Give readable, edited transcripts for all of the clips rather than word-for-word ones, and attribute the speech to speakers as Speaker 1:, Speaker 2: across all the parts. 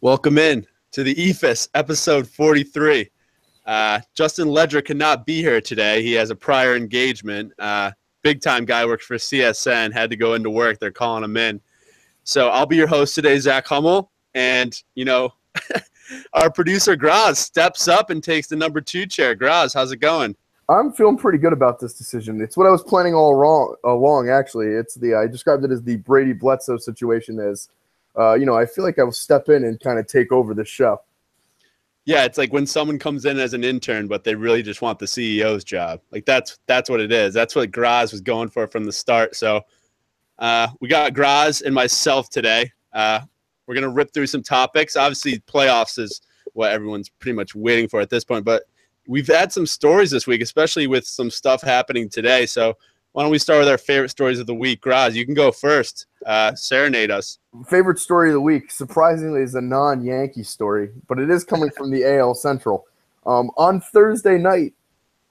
Speaker 1: Welcome in to the Eephus, episode 43. Justin Ledger could not be here today. He has a prior engagement. Big-time guy, works for CSN, had to go into work. They're calling him in. So I'll be your host today, Zach Hummel. And, our producer, Graz, steps up and takes the number 2 chair. Graz, how's it going?
Speaker 2: I'm feeling pretty good about this decision. It's what I was planning all along, actually. I described it as the Brady Bledsoe situation as, I feel like I will step in and kind of take over the show.
Speaker 1: Yeah, it's like when someone comes in as an intern, but they really just want the CEO's job. Like that's what it is. That's what Graz was going for from the start. So we got Graz and myself today. We're going to rip through some topics. Obviously, playoffs is what everyone's pretty much waiting for at this point. But we've had some stories this week, especially with some stuff happening today. So why don't we start with our favorite stories of the week? Graz, you can go first. Serenade us.
Speaker 2: Favorite story of the week, surprisingly, is a non-Yankee story, but it is coming from the AL Central. On Thursday night,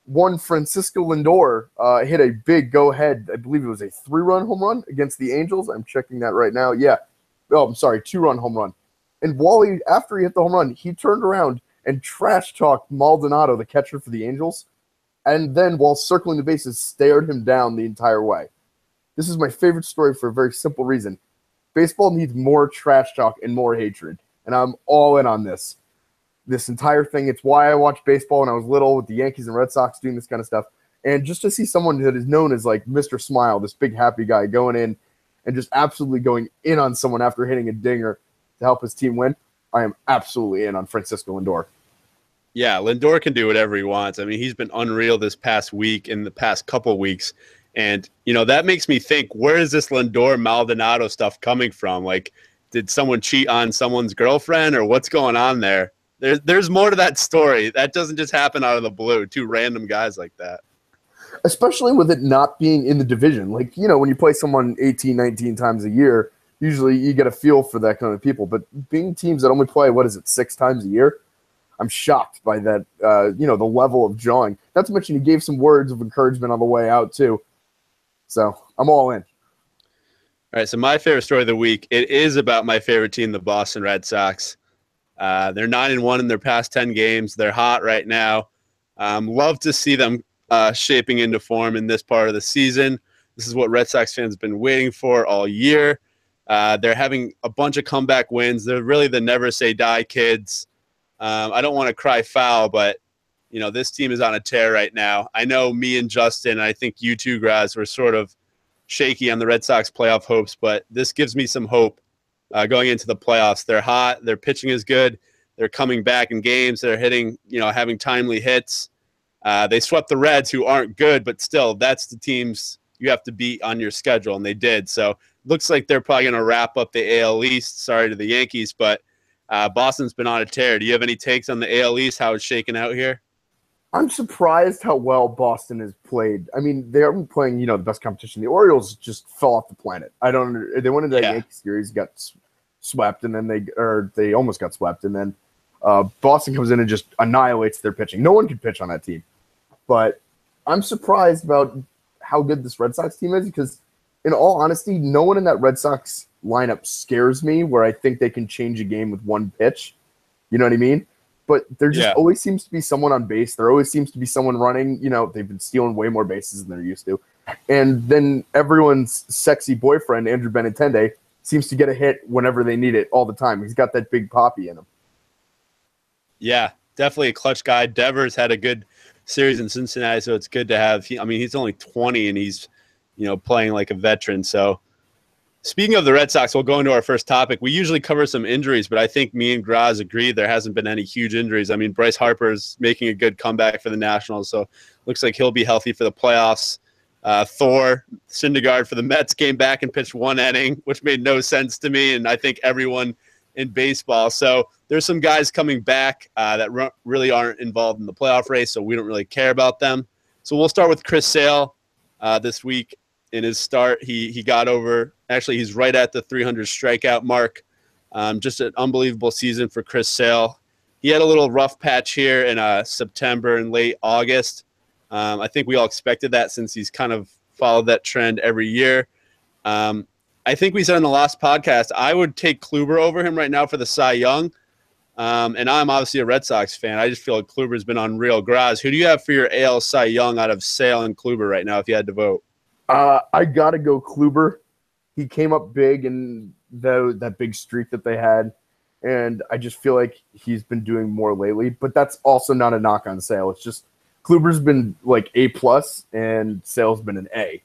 Speaker 2: one Francisco Lindor hit a big go-ahead, I believe it was a 3-run home run against the Angels. I'm checking that right now. Yeah. Oh, I'm sorry, 2-run home run. And after he hit the home run, he turned around and trash-talked Maldonado, the catcher for the Angels, and then, while circling the bases, stared him down the entire way. This is my favorite story for a very simple reason. Baseball needs more trash talk and more hatred, and I'm all in on this entire thing. It's why I watched baseball when I was little with the Yankees and Red Sox doing this kind of stuff. And just to see someone that is known as like Mr. Smile, this big happy guy, going in and just absolutely going in on someone after hitting a dinger to help his team win, I am absolutely in on Francisco Lindor.
Speaker 1: Yeah, Lindor can do whatever he wants. I mean, he's been unreal this past week and the past couple weeks. And, that makes me think, where is this Lindor Maldonado stuff coming from? Like, did someone cheat on someone's girlfriend or what's going on there? There's more to that story. That doesn't just happen out of the blue, 2 random guys like that.
Speaker 2: Especially with it not being in the division. Like, when you play someone 18, 19 times a year, usually you get a feel for that kind of people. But being teams that only play, 6 times a year? I'm shocked by that, the level of jawing. Not to mention he gave some words of encouragement on the way out, too. So I'm all in.
Speaker 1: All right, so my favorite story of the week, it is about my favorite team, the Boston Red Sox. They're 9-1 in their past 10 games. They're hot right now. Love to see them shaping into form in this part of the season. This is what Red Sox fans have been waiting for all year. They're having a bunch of comeback wins. They're really the never say die kids. I don't want to cry foul, but this team is on a tear right now. I know me and Justin, I think you too, Graz, were sort of shaky on the Red Sox playoff hopes, but this gives me some hope going into the playoffs. They're hot. Their pitching is good. They're coming back in games. They're hitting, having timely hits. They swept the Reds, who aren't good, but still, that's the teams you have to beat on your schedule, and they did. So looks like they're probably going to wrap up the AL East. Sorry to the Yankees, but Boston's been on a tear. Do you have any takes on the AL East, how it's shaking out here?
Speaker 2: I'm surprised how well Boston has played. I mean, they are playing, the best competition. The Orioles just fell off the planet. They went into that Yankee series, got swept, and then they almost got swept, and then Boston comes in and just annihilates their pitching. No one can pitch on that team. But I'm surprised about how good this Red Sox team is because, in all honesty, no one in that Red Sox lineup scares me where I think they can change a game with one pitch. You know what I mean? But there just always seems to be someone on base. There always seems to be someone running. They've been stealing way more bases than they're used to. And then everyone's sexy boyfriend, Andrew Benintendi, seems to get a hit whenever they need it all the time. He's got that big poppy in him.
Speaker 1: Yeah, definitely a clutch guy. Devers had a good series in Cincinnati, so it's good to have. He's only 20, and he's, playing like a veteran. So speaking of the Red Sox, we'll go into our first topic. We usually cover some injuries, but I think me and Graz agree there hasn't been any huge injuries. I mean, Bryce Harper's making a good comeback for the Nationals, so looks like he'll be healthy for the playoffs. Thor Syndergaard for the Mets came back and pitched 1 inning, which made no sense to me, and I think everyone in baseball. So there's some guys coming back that really aren't involved in the playoff race, so we don't really care about them. So we'll start with Chris Sale this week. In his start, he got over – actually, he's right at the 300 strikeout mark. Just an unbelievable season for Chris Sale. He had a little rough patch here in September and late August. I think we all expected that since he's kind of followed that trend every year. I think we said in the last podcast, I would take Kluber over him right now for the Cy Young. And I'm obviously a Red Sox fan. I just feel like Kluber's been unreal. Graz, who do you have for your AL Cy Young out of Sale and Kluber right now if you had to vote?
Speaker 2: I got to go Kluber. He came up big in that big streak that they had. And I just feel like he's been doing more lately. But that's also not a knock on Sale. It's just Kluber's been like A+, and Sale's been an A.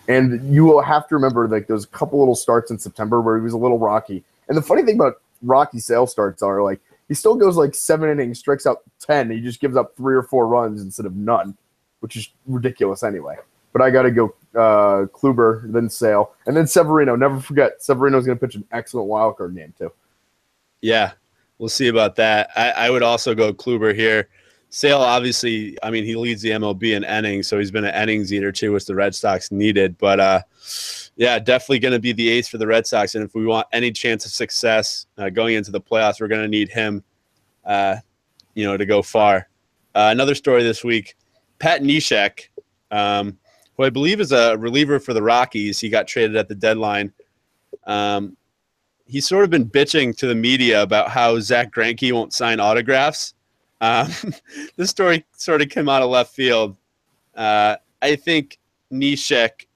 Speaker 2: And you will have to remember, like, there's a couple little starts in September where he was a little rocky. And the funny thing about rocky Sale starts are, like, he still goes like 7 innings, strikes out 10. He just gives up 3 or 4 runs instead of none, which is ridiculous anyway. But I got to go Kluber, then Sale, and then Severino. Never forget, Severino's going to pitch an excellent wild card game too.
Speaker 1: Yeah, we'll see about that. I would also go Kluber here. Sale, obviously, I mean, he leads the MLB in innings, so he's been an innings eater too, which the Red Sox needed. But, yeah, definitely going to be the ace for the Red Sox. And if we want any chance of success going into the playoffs, we're going to need him, to go far. Another story this week, Pat Neshek, who I believe is a reliever for the Rockies. He got traded at the deadline. He's sort of been bitching to the media about how Zach Greinke won't sign autographs. This story sort of came out of left field. I think Neshek,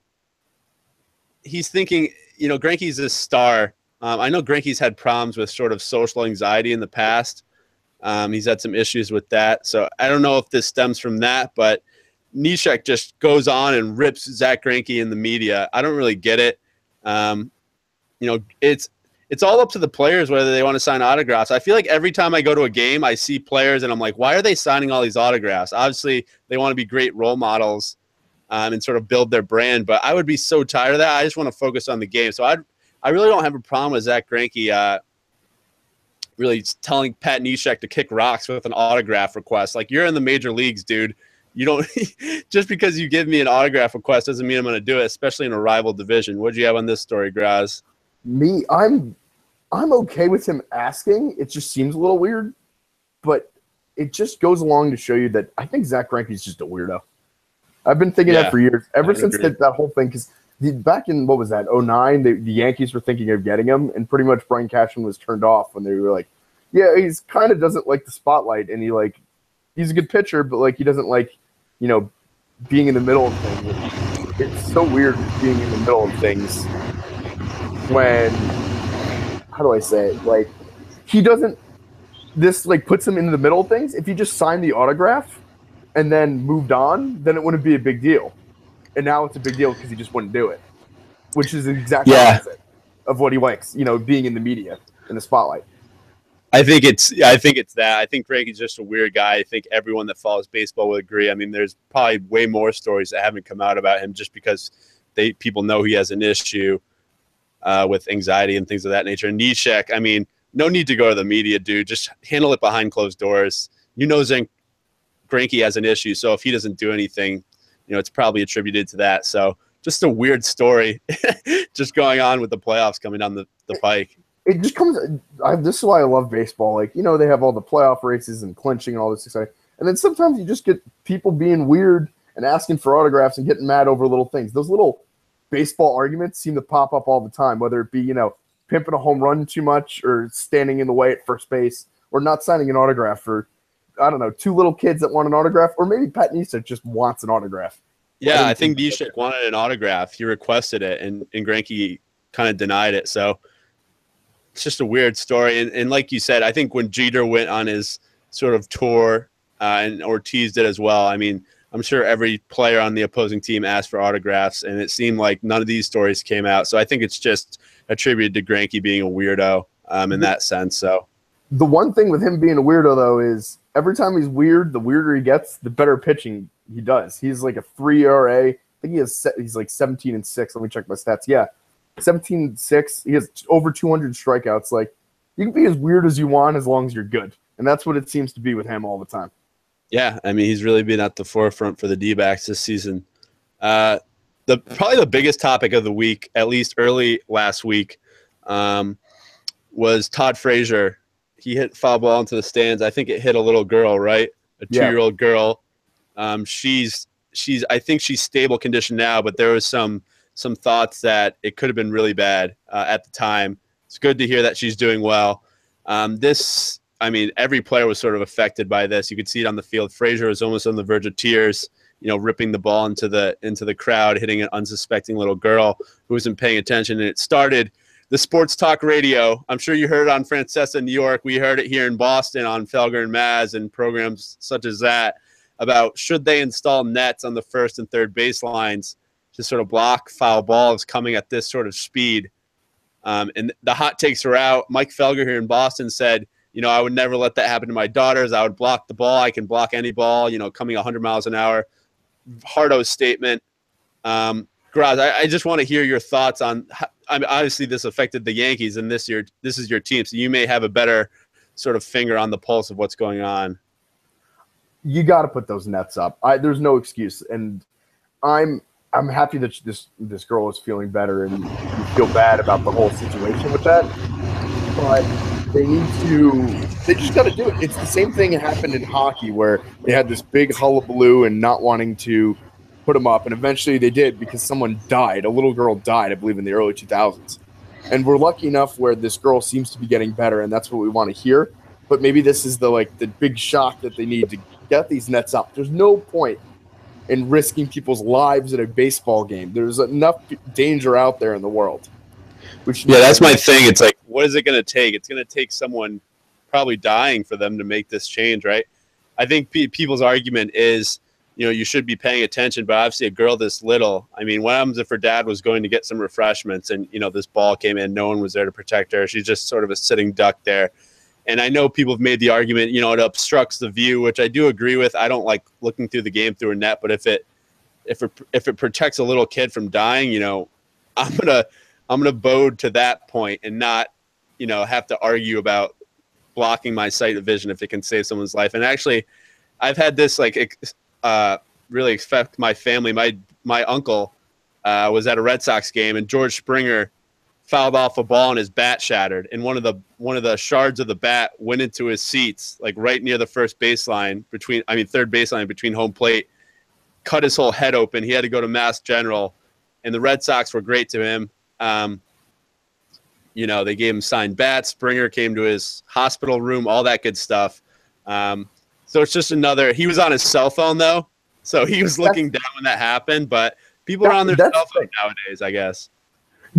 Speaker 1: he's thinking, Greinke's a star. I know Greinke's had problems with sort of social anxiety in the past. He's had some issues with that. So I don't know if this stems from that, but Neshek just goes on and rips Zach Greinke in the media. I don't really get it. It's all up to the players whether they want to sign autographs. I feel like every time I go to a game, I see players and I'm like, why are they signing all these autographs? Obviously, they want to be great role models and sort of build their brand, but I would be so tired of that. I just want to focus on the game. So I really don't have a problem with Zach Greinke really telling Pat Neshek to kick rocks with an autograph request. Like, you're in the major leagues, dude. You don't just because you give me an autograph request doesn't mean I'm going to do it, especially in a rival division. What do you have on this story, Graz?
Speaker 2: I'm okay with him asking. It just seems a little weird, but it just goes along to show you that I think Zach Greinke is just a weirdo. I've been thinking that for years, ever since that whole thing. Because back in, what was that, 09, the Yankees were thinking of getting him, and pretty much Brian Cashman was turned off when they were like, yeah, he's kind of doesn't like the spotlight, and he's a good pitcher, but like he doesn't like, being in the middle of things. It's so weird being in the middle of things when, how do I say it? Like, he doesn't, this like puts him into the middle of things. If he just signed the autograph and then moved on, then it wouldn't be a big deal. And now it's a big deal because he just wouldn't do it, which is exactly opposite of what he likes, being in the media, in the spotlight.
Speaker 1: I think it's that. I think Greinke's just a weird guy. I think everyone that follows baseball will agree. I mean, there's probably way more stories that haven't come out about him just because people know he has an issue with anxiety and things of that nature. And Neshek, I mean, no need to go to the media, dude. Just handle it behind closed doors. Zach Greinke has an issue, so if he doesn't do anything, it's probably attributed to that. So just a weird story just going on with the playoffs coming down the pike.
Speaker 2: It just comes. This is why I love baseball. Like, they have all the playoff races and clinching and all this exciting. And then sometimes you just get people being weird and asking for autographs and getting mad over little things. Those little baseball arguments seem to pop up all the time, whether it be, pimping a home run too much or standing in the way at first base or not signing an autograph for, I don't know, 2 little kids that want an autograph, or maybe Pat Neshek just wants an autograph.
Speaker 1: Yeah, I think Neshek wanted an autograph. He requested it, and Greinke kind of denied it. So it's just a weird story. And like you said, I think when Jeter went on his sort of tour and Ortiz did as well, I mean, I'm sure every player on the opposing team asked for autographs, and it seemed like none of these stories came out. So I think it's just attributed to Greinke being a weirdo in that sense. So
Speaker 2: the one thing with him being a weirdo, though, is every time he's weird, the weirder he gets, the better pitching he does. He's like a 3 ERA. I think he's like 17-6. Let me check my stats. Yeah, 17-6. He has over 200 strikeouts. Like, you can be as weird as you want as long as you're good. And that's what it seems to be with him all the time.
Speaker 1: Yeah, I mean, he's really been at the forefront for the D-backs this season. Probably the biggest topic of the week, at least early last week, was Todd Frazier. He hit a foul ball into the stands. I think it hit a little girl, right? A 2-year-old girl. I think she's stable condition now, but there was some thoughts that it could have been really bad at the time. It's good to hear that she's doing well. This I mean, every player was sort of affected by this. You could see it on the field. Frazier was almost on the verge of tears, ripping the ball into the crowd, hitting an unsuspecting little girl who wasn't paying attention. And it started the sports talk radio. I'm sure you heard it on Francesa, New York. We heard it here in Boston on Felger and Maz and programs such as that about should they install nets on the first and third baselines to sort of block foul balls coming at this sort of speed. And the hot takes were out. Mike Felger here in Boston said, I would never let that happen to my daughters. I would block the ball. I can block any ball, coming 100 miles an hour. Hardo's statement. Graz, I just want to hear your thoughts on obviously this affected the Yankees, and this is your team, so you may have a better sort of finger on the pulse of what's going on.
Speaker 2: You got to put those nets up. There's no excuse, and I'm happy that this girl is feeling better, and you feel bad about the whole situation with that. But they just got to do it. It's the same thing that happened in hockey where they had this big hullabaloo and not wanting to put them up, and eventually they did because someone died. A little girl died, I believe, in the early 2000s. And we're lucky enough where this girl seems to be getting better, and that's what we want to hear. But maybe this is the big shock that they need to get these nets up. There's no point in risking people's lives at a baseball game. There's enough danger out there in the world.
Speaker 1: That's my thing. It's like, what is it going to take? It's going to take someone probably dying for them to make this change, right? I think people's argument is, you should be paying attention, but obviously a girl this little, I mean, what happens if her dad was going to get some refreshments and, this ball came in, no one was there to protect her. She's just sort of a sitting duck there. And I know people have made the argument, it obstructs the view, which I do agree with. I don't like looking through the game through a net, but if it protects a little kid from dying, I'm gonna bode to that point and not, have to argue about blocking my sight of vision if it can save someone's life. And actually, I've had this really affect my family. My uncle was at a Red Sox game, and George Springer fouled off a ball and his bat shattered, and one of the shards of the bat went into his seats, right near the third baseline between home plate, cut his whole head open. He had to go to Mass General, and the Red Sox were great to him. They gave him signed bats. Springer came to his hospital room, all that good stuff. So it's just he was on his cell phone though, so he was looking down when that happened. But people are on their cell phone nowadays, I guess.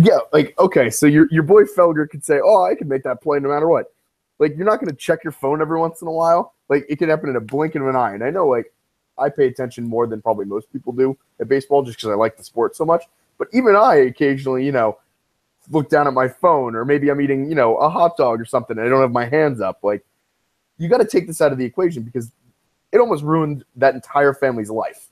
Speaker 2: Yeah, okay, so your boy Felger could say, "Oh, I can make that play no matter what." You're not going to check your phone every once in a while. It could happen in a blink of an eye. And I know, I pay attention more than probably most people do at baseball just because I like the sport so much. But even I occasionally, look down at my phone, or maybe I'm eating, a hot dog or something, and I don't have my hands up. You got to take this out of the equation because it almost ruined that entire family's life.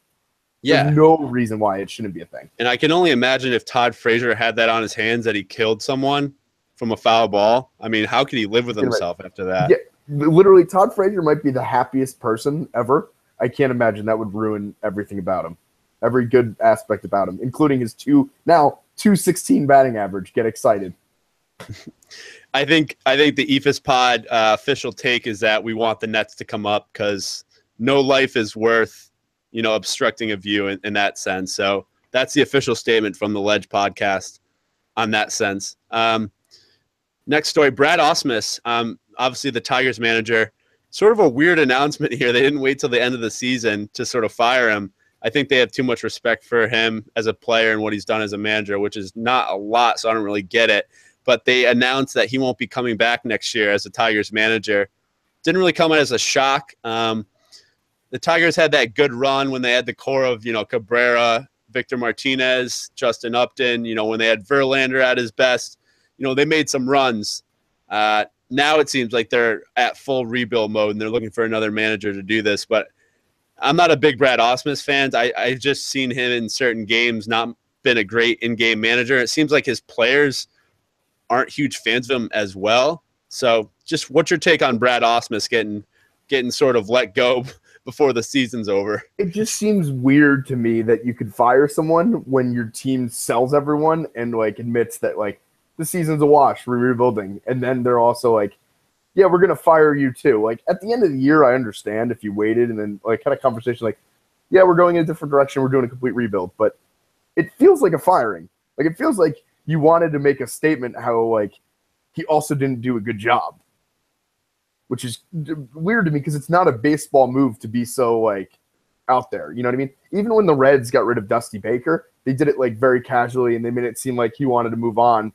Speaker 1: Yeah.
Speaker 2: There's no reason why it shouldn't be a thing.
Speaker 1: And I can only imagine if Todd Frazier had that on his hands that he killed someone from a foul ball. I mean, how could he live with himself after that?
Speaker 2: Yeah, literally, Todd Frazier might be the happiest person ever. I can't imagine that would ruin everything about him. Every good aspect about him, including his 216 batting average. Get excited.
Speaker 1: I think the Eephus Pod official take is that we want the nets to come up because no life is worth obstructing a view in that sense. So that's the official statement from the Ledge podcast on that sense. Next story, Brad Ausmus, obviously the Tigers manager. Sort of a weird announcement here. They didn't wait till the end of the season to sort of fire him. I think they have too much respect for him as a player and what he's done as a manager, which is not a lot, so I don't really get it. But they announced that he won't be coming back next year as the Tigers manager. Didn't really come as a shock. The Tigers had that good run when they had the core of, Cabrera, Victor Martinez, Justin Upton, when they had Verlander at his best. They made some runs. Now it seems like they're at full rebuild mode and they're looking for another manager to do this. But I'm not a big Brad Ausmus fan. I've just seen him in certain games not been a great in-game manager. It seems like his players aren't huge fans of him as well. So just what's your take on Brad Ausmus getting sort of let go before the season's over?
Speaker 2: It just seems weird to me that you could fire someone when your team sells everyone and admits that the season's a wash, we're rebuilding, and then they're also yeah, we're gonna fire you too. At the end of the year, I understand if you waited and then had a conversation yeah, we're going in a different direction, we're doing a complete rebuild, but it feels like a firing. It feels like you wanted to make a statement how he also didn't do a good job. which is weird to me because it's not a baseball move to be so like out there. You know what I mean? Even when the Reds got rid of Dusty Baker, they did it like very casually and they made it seem like he wanted to move on.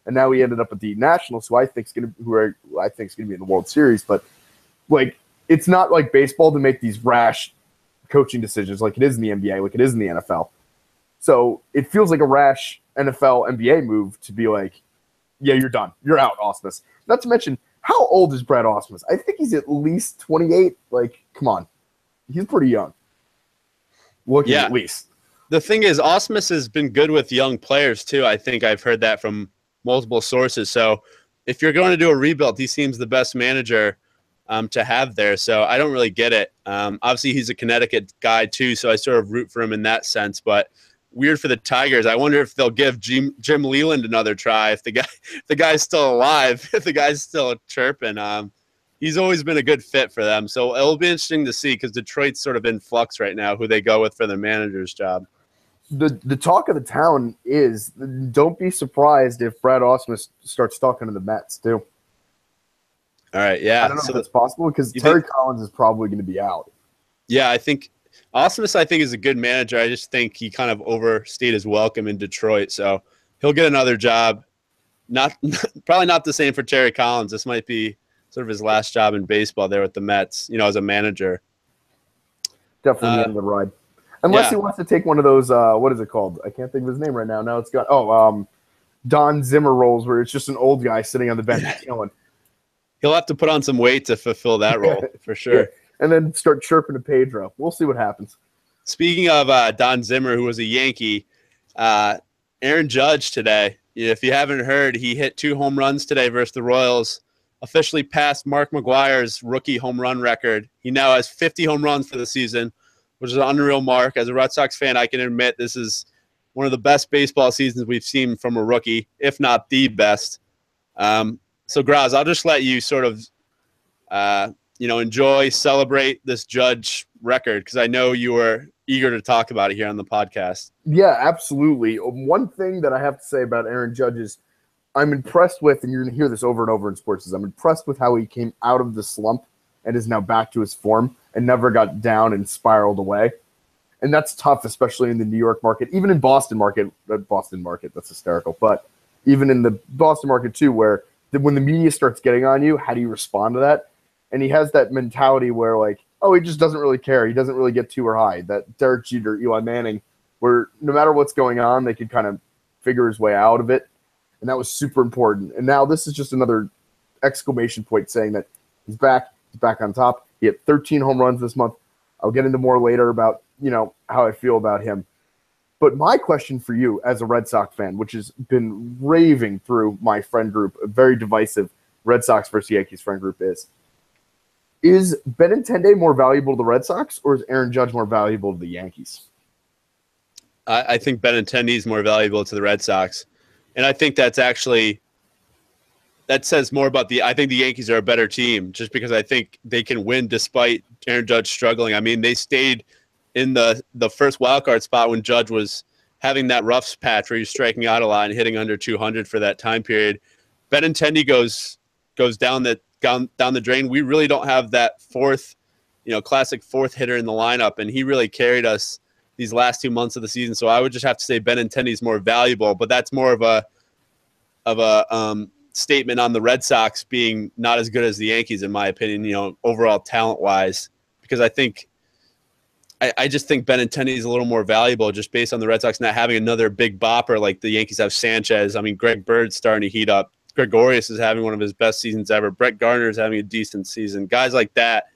Speaker 2: And now he ended up with the Nationals, who I think is going to be in the World Series. But like, it's not like baseball to make these rash coaching decisions like it is in the NBA, like it is in the NFL. So it feels like a rash NFL NBA move to be like, yeah, you're done. You're out, Ausmus. Not to mention, how old is Brad Ausmus? I think he's at least 28. Like, come on. He's pretty young. Looking at least.
Speaker 1: The thing is, Ausmus has been good with young players, too. I think I've heard that from multiple sources. So if you're going to do a rebuild, he seems the best manager to have there. So I don't really get it. Obviously, he's a Connecticut guy, too, so I sort of root for him in that sense. But weird for the Tigers. I wonder if they'll give Jim Leland another try if the guy's still alive, if the guy's still chirping. He's always been a good fit for them. So it'll be interesting to see because Detroit's sort of in flux right now, who they go with for their manager's job.
Speaker 2: The talk of the town is don't be surprised if Brad Ausmus starts talking to the Mets too.
Speaker 1: All right, yeah.
Speaker 2: I don't know if that's possible because Terry Collins is probably going to be out.
Speaker 1: Yeah, I think Ausmus, is a good manager. I just think he kind of overstayed his welcome in Detroit, so he'll get another job. Probably not the same for Terry Collins. This might be sort of his last job in baseball there with the Mets, as a manager.
Speaker 2: Definitely the end of the ride. Unless he wants to take one of those, what is it called? I can't think of his name right now. Now it's got, Don Zimmer roles where it's just an old guy sitting on the bench killing.
Speaker 1: He'll have to put on some weight to fulfill that role, for sure.
Speaker 2: Yeah. And then start chirping to Pedro. We'll see what happens.
Speaker 1: Speaking of Don Zimmer, who was a Yankee, Aaron Judge today, if you haven't heard, he hit 2 home runs today versus the Royals, officially passed Mark McGwire's rookie home run record. He now has 50 home runs for the season, which is an unreal mark. As a Red Sox fan, I can admit this is one of the best baseball seasons we've seen from a rookie, if not the best. So, Graz, I'll just let you sort of, enjoy, celebrate this Judge record because I know you were eager to talk about it here on the podcast.
Speaker 2: Yeah, absolutely. One thing that I have to say about Aaron Judge is I'm impressed with, and you're going to hear this over and over in sports, is I'm impressed with how he came out of the slump and is now back to his form and never got down and spiraled away. And that's tough, especially in the New York market, even in Boston market, that's hysterical, but even in the Boston market too, where when the media starts getting on you, how do you respond to that? And he has that mentality where like, oh, he just doesn't really care. He doesn't really get too or high. That Derek Jeter, Eli Manning, where no matter what's going on, they could kind of figure his way out of it. And that was super important. And now this is just another exclamation point saying that he's back on top. He hit 13 home runs this month. I'll get into more later about, how I feel about him. But my question for you as a Red Sox fan, which has been raving through my friend group, a very divisive Red Sox versus Yankees friend group is Benintendi more valuable to the Red Sox or is Aaron Judge more valuable to the Yankees?
Speaker 1: I think Benintendi is more valuable to the Red Sox. And I think that says more about I think the Yankees are a better team just because I think they can win despite Aaron Judge struggling. I mean, they stayed in the first wildcard spot when Judge was having that rough patch where he was striking out a lot and hitting under 200 for that time period. Benintendi goes down the drain. We really don't have that classic fourth hitter in the lineup, and he really carried us these last 2 months of the season. So I would just have to say Benintendi is more valuable, but that's more of a statement on the Red Sox being not as good as the Yankees, in my opinion, overall talent-wise, because I just think Benintendi is a little more valuable just based on the Red Sox not having another big bopper like the Yankees have Sanchez. I mean, Greg Bird's starting to heat up. Gregorius is having one of his best seasons ever. Brett Gardner is having a decent season. Guys like that,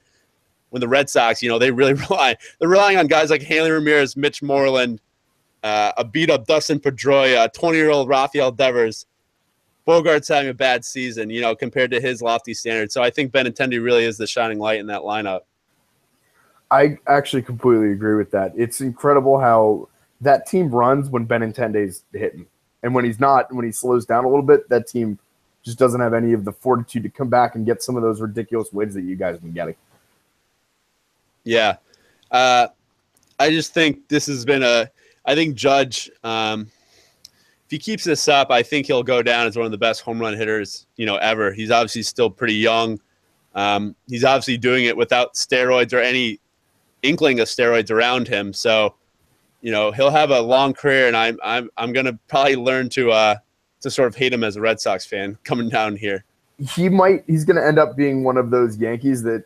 Speaker 1: when the Red Sox, they really they're relying on guys like Hanley Ramirez, Mitch Moreland, a beat-up Dustin Pedroia, 20-year-old Rafael Devers. Bogart's having a bad season, compared to his lofty standards. So I think Benintendi really is the shining light in that lineup.
Speaker 2: I actually completely agree with that. It's incredible how that team runs when Benintendi's hitting. And when he's not, when he slows down a little bit, that team just doesn't have any of the fortitude to come back and get some of those ridiculous wins that you guys have been getting.
Speaker 1: Yeah. I just think this has been I think Judge, if he keeps this up, I think he'll go down as one of the best home run hitters, ever. He's obviously still pretty young. He's obviously doing it without steroids or any inkling of steroids around him. So, he'll have a long career, and I'm gonna probably learn to sort of hate him as a Red Sox fan coming down here.
Speaker 2: He's gonna end up being one of those Yankees that,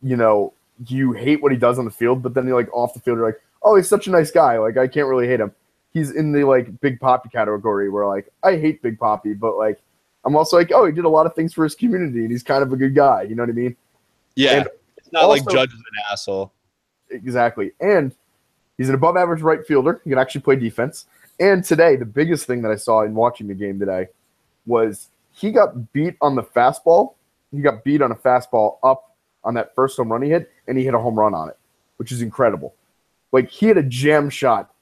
Speaker 2: you hate what he does on the field, but then you're like off the field, you're like, oh, he's such a nice guy. Like, I can't really hate him. He's in the like Big Papi category where like I hate Big Papi, but like I'm also like, oh, he did a lot of things for his community and he's kind of a good guy. You know what I mean?
Speaker 1: Yeah.
Speaker 2: And
Speaker 1: it's not like Judge is an asshole.
Speaker 2: Exactly. And he's an above average right fielder. He can actually play defense. And today, the biggest thing that I saw in watching the game today was he got beat on the fastball. He got beat on a fastball up on that first home run he hit, and he hit a home run on it, which is incredible. Like, he had a jam shot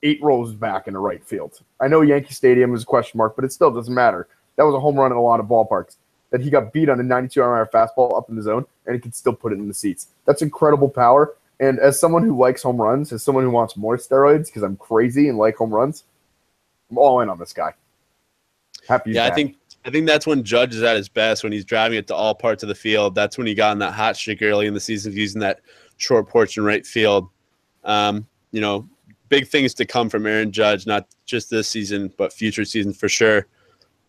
Speaker 2: 8 rows back in the right field. I know Yankee Stadium is a question mark, but it still doesn't matter. That was a home run in a lot of ballparks. That he got beat on a 92-mile fastball up in the zone, and he could still put it in the seats. That's incredible power. And as someone who likes home runs, as someone who wants more steroids because I'm crazy and like home runs, I'm all in on this guy. Happy.
Speaker 1: Yeah, I think that's when Judge is at his best, when he's driving it to all parts of the field. That's when he got on that hot streak early in the season, using that short porch in right field. Big things to come from Aaron Judge, not just this season, but future seasons for sure.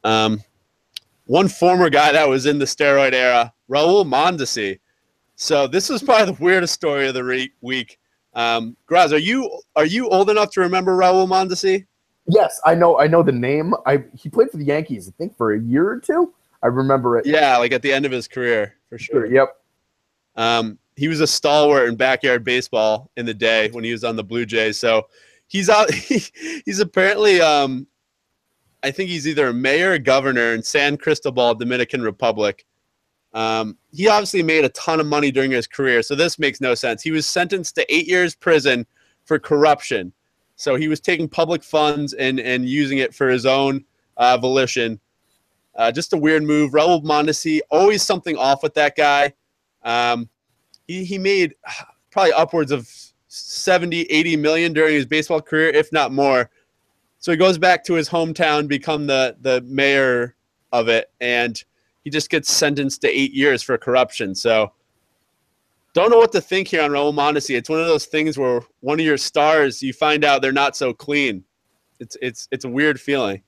Speaker 1: One former guy that was in the steroid era, Raul Mondesi. So this was probably the weirdest story of the week. Graz, are you old enough to remember Raul Mondesi?
Speaker 2: Yes, I know the name. He played for the Yankees, I think, for a year or two. I remember it.
Speaker 1: Yeah, like at the end of his career, for sure.
Speaker 2: Yep.
Speaker 1: He was a stalwart in backyard baseball in the day when he was on the Blue Jays. So he's out. He's apparently, I think he's either a mayor or governor in San Cristobal, Dominican Republic. He obviously made a ton of money during his career, so this makes no sense. He was sentenced to 8 years prison for corruption. So he was taking public funds and using it for his own volition. Just a weird move. Raul Mondesi, always something off with that guy. He made probably upwards of 70, 80 million during his baseball career, if not more. So he goes back to his hometown, become the mayor of it, and he just gets sentenced to 8 years for corruption. So don't know what to think here on Raul Mondesi. It's one of those things where one of your stars, you find out they're not so clean. It's a weird feeling.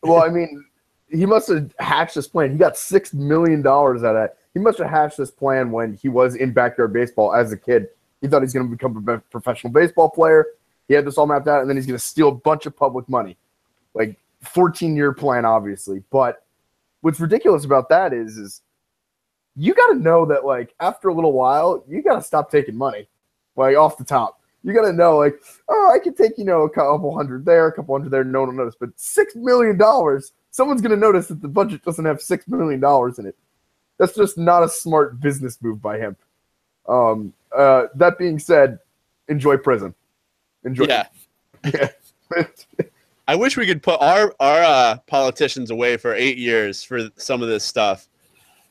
Speaker 2: Well, I mean, he must have hatched this plan. He got $6 million out of it. He must have hatched this plan when he was in backyard baseball as a kid. He thought he's going to become a professional baseball player. He had this all mapped out, and then he's going to steal a bunch of public money. Like, 14-year plan, obviously. But what's ridiculous about that is you got to know that, like, after a little while, you got to stop taking money, like, off the top. You got to know, like, oh, I could take, a couple hundred there, a couple hundred there, no one will notice. But $6 million, someone's going to notice that the budget doesn't have $6 million in it. That's just not a smart business move by him. That being said, enjoy prison. Enjoy.
Speaker 1: Yeah. I wish we could put our politicians away for 8 years for some of this stuff.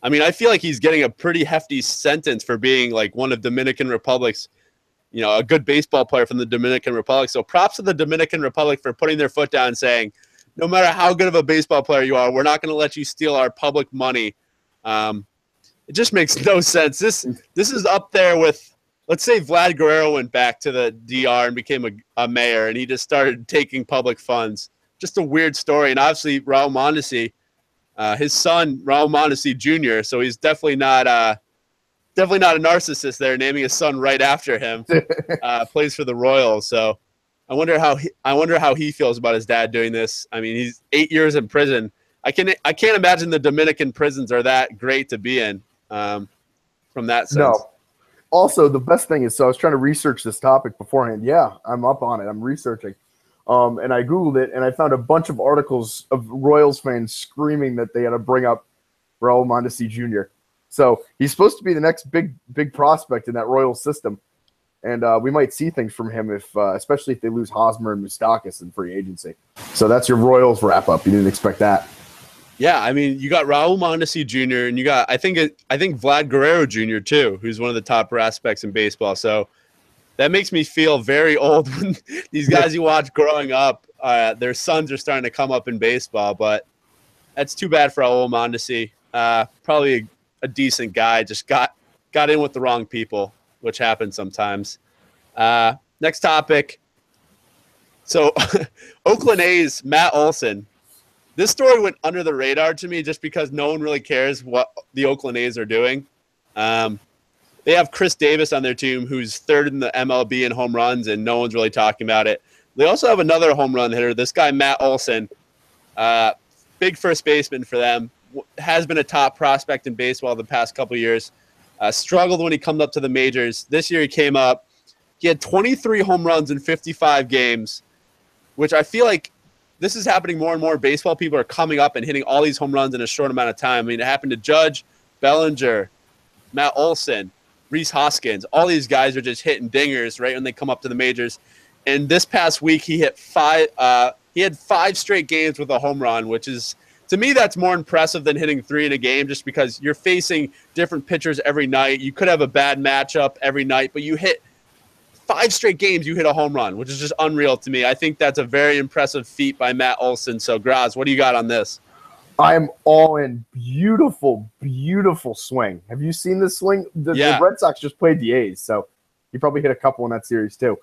Speaker 1: I mean, I feel like he's getting a pretty hefty sentence for being like one of Dominican Republic's, a good baseball player from the Dominican Republic. So props to the Dominican Republic for putting their foot down and saying, no matter how good of a baseball player you are, we're not going to let you steal our public money. It just makes no sense. This is up there with, let's say Vlad Guerrero went back to the DR and became a mayor, and he just started taking public funds. Just a weird story. And obviously Raul Mondesi, his son Raul Mondesi Jr., so he's definitely not a narcissist there, naming his son right after him. Plays for the Royals. So I wonder how he feels about his dad doing this. I mean, he's 8 years in prison. I can't imagine the Dominican prisons are that great to be in. From that sense.
Speaker 2: No. Also, the best thing is, so I was trying to research this topic beforehand. Yeah, I'm up on it. I'm researching. And I Googled it, and I found a bunch of articles of Royals fans screaming that they had to bring up Raul Mondesi Jr. So he's supposed to be the next big prospect in that Royals system. And we might see things from him, especially if they lose Hosmer and Moustakas in free agency. So that's your Royals wrap-up. You didn't expect that.
Speaker 1: Yeah, I mean, you got Raul Mondesi Jr. and you got I think Vlad Guerrero Jr. too, who's one of the top prospects in baseball. So that makes me feel very old when these guys you watch growing up, their sons are starting to come up in baseball. But that's too bad for Raul Mondesi. Probably a decent guy, just got in with the wrong people, which happens sometimes. Next topic. So Oakland A's, Matt Olson. This story went under the radar to me just because no one really cares what the Oakland A's are doing. They have Chris Davis on their team, who's third in the MLB in home runs, and no one's really talking about it. They also have another home run hitter, this guy, Matt Olson, big first baseman for them, has been a top prospect in baseball the past couple of years, struggled when he comes up to the majors. This year he came up. He had 23 home runs in 55 games, which I feel like this is happening more and more. Baseball people are coming up and hitting all these home runs in a short amount of time. I mean, it happened to Judge, Bellinger, Matt Olson, Rhys Hoskins. All these guys are just hitting dingers right when they come up to the majors. And this past week, he hit he had 5 straight games with a home run, which is, to me, that's more impressive than hitting 3 in a game, just because you're facing different pitchers every night. You could have a bad matchup every night, but you hit 5 straight games, you hit a home run, which is just unreal to me. I think that's a very impressive feat by Matt Olson. So, Graz, what do you got on this?
Speaker 2: I'm all in. Beautiful, beautiful swing. Have you seen this swing? The Red Sox just played the A's, so he probably hit a couple in that series too.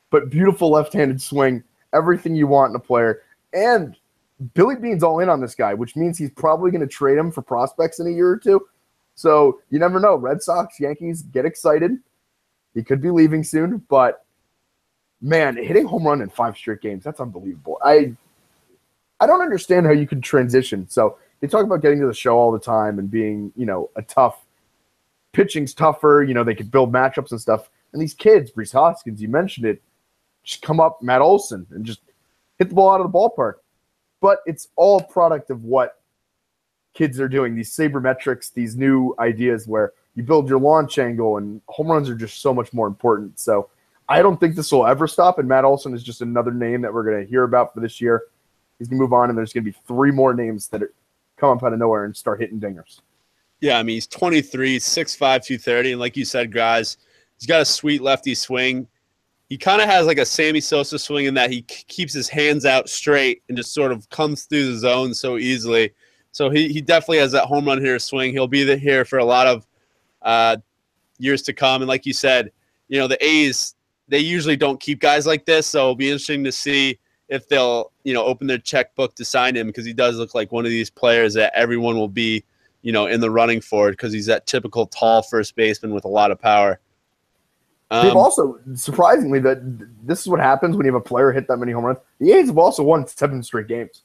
Speaker 2: But beautiful left-handed swing, everything you want in a player. And Billy Beane's all in on this guy, which means he's probably going to trade him for prospects in a year or two. So you never know. Red Sox, Yankees, get excited. He could be leaving soon, but man, hitting home run in 5 straight games, that's unbelievable. I don't understand how you could transition. So they talk about getting to the show all the time and being, a tough pitching's tougher. They could build matchups and stuff. And these kids, Rhys Hoskins, you mentioned it, just come up, Matt Olson, and just hit the ball out of the ballpark. But it's all a product of what kids are doing, these sabermetrics, these new ideas where you build your launch angle, and home runs are just so much more important. So I don't think this will ever stop, and Matt Olson is just another name that we're going to hear about for this year. He's going to move on, and there's going to be 3 more names that come up out of nowhere and start hitting dingers.
Speaker 1: Yeah, I mean, he's 23, 6'5", 230, and like you said, guys, he's got a sweet lefty swing. He kind of has like a Sammy Sosa swing in that he keeps his hands out straight and just sort of comes through the zone so easily. So he definitely has that home run hitter swing. He'll be here for a lot of years to come. And like you said, the A's, they usually don't keep guys like this, so it'll be interesting to see if they'll, open their checkbook to sign him, because he does look like one of these players that everyone will be, in the running for, because he's that typical tall first baseman with a lot of power.
Speaker 2: They've also, surprisingly, that this is what happens when you have a player hit that many home runs. The A's have also won 7 straight games,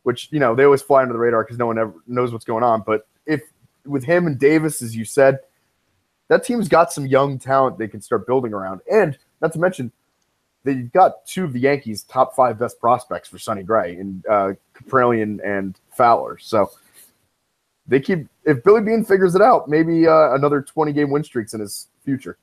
Speaker 2: which, they always fly under the radar because no one ever knows what's going on. But if with him and Davis, as you said, that team's got some young talent they can start building around. And not to mention, they've got 2 of the Yankees' top 5 best prospects for Sonny Gray, and Kapralian and Fowler. So they if Billy Beane figures it out, maybe another 20-game win streaks in his future.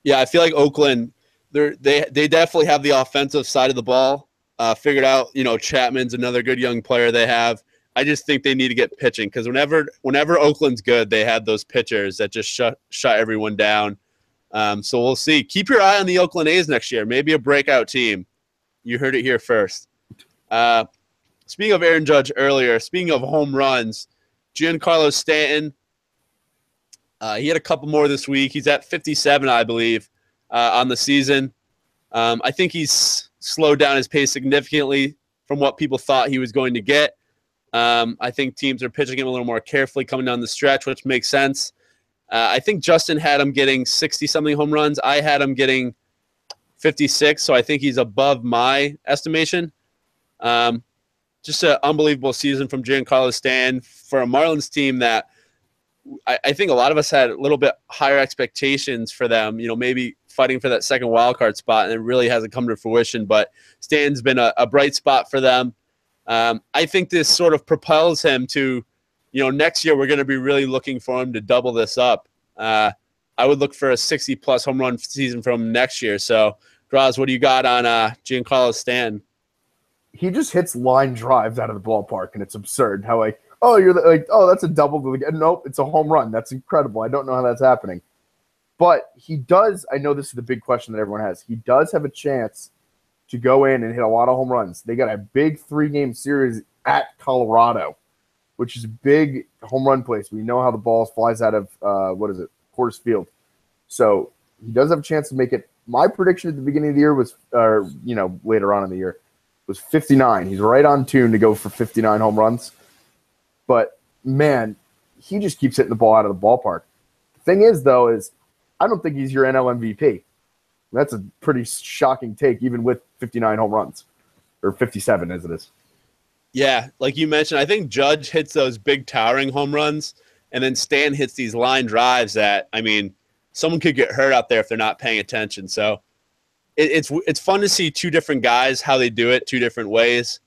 Speaker 1: Yeah, I feel like Oakland, they definitely have the offensive side of the ball figured out. Chapman's another good young player they have. I just think they need to get pitching, because whenever Oakland's good, they have those pitchers that just shut everyone down. So we'll see. Keep your eye on the Oakland A's next year. Maybe a breakout team. You heard it here first. Speaking of Aaron Judge earlier, speaking of home runs, Giancarlo Stanton, he had a couple more this week. He's at 57, I believe, on the season. I think he's slowed down his pace significantly from what people thought he was going to get. I think teams are pitching him a little more carefully coming down the stretch, which makes sense. I think Justin had him getting 60-something home runs. I had him getting 56, so I think he's above my estimation. Just an unbelievable season from Giancarlo Stanton for a Marlins team that I think a lot of us had a little bit higher expectations for them, maybe fighting for that second wild card spot, and it really hasn't come to fruition. But Stanton's been a bright spot for them. I think this sort of propels him to, next year we're going to be really looking for him to double this up. I would look for a 60-plus home run season from him next year. So, Graz, what do you got on Giancarlo Stanton?
Speaker 2: He just hits line drives out of the ballpark, and it's absurd how that's a double. Nope, it's a home run. That's incredible. I don't know how that's happening. But he does, I know this is the big question that everyone has, he does have a chance to go in and hit a lot of home runs. They got a big 3-game series at Colorado. which is a big home run place. We know how the ball flies out of Coors Field. So he does have a chance to make it. My prediction at the beginning of the year was, later on in the year, was 59. He's right on tune to go for 59 home runs. But, man, he just keeps hitting the ball out of the ballpark. The thing is, though, I don't think he's your NL MVP. That's a pretty shocking take, even with 59 home runs, or 57 as it is.
Speaker 1: Yeah, like you mentioned, I think Judge hits those big towering home runs, and then Stan hits these line drives that, I mean, someone could get hurt out there if they're not paying attention. So it's fun to see two different guys, how they do it, two different ways.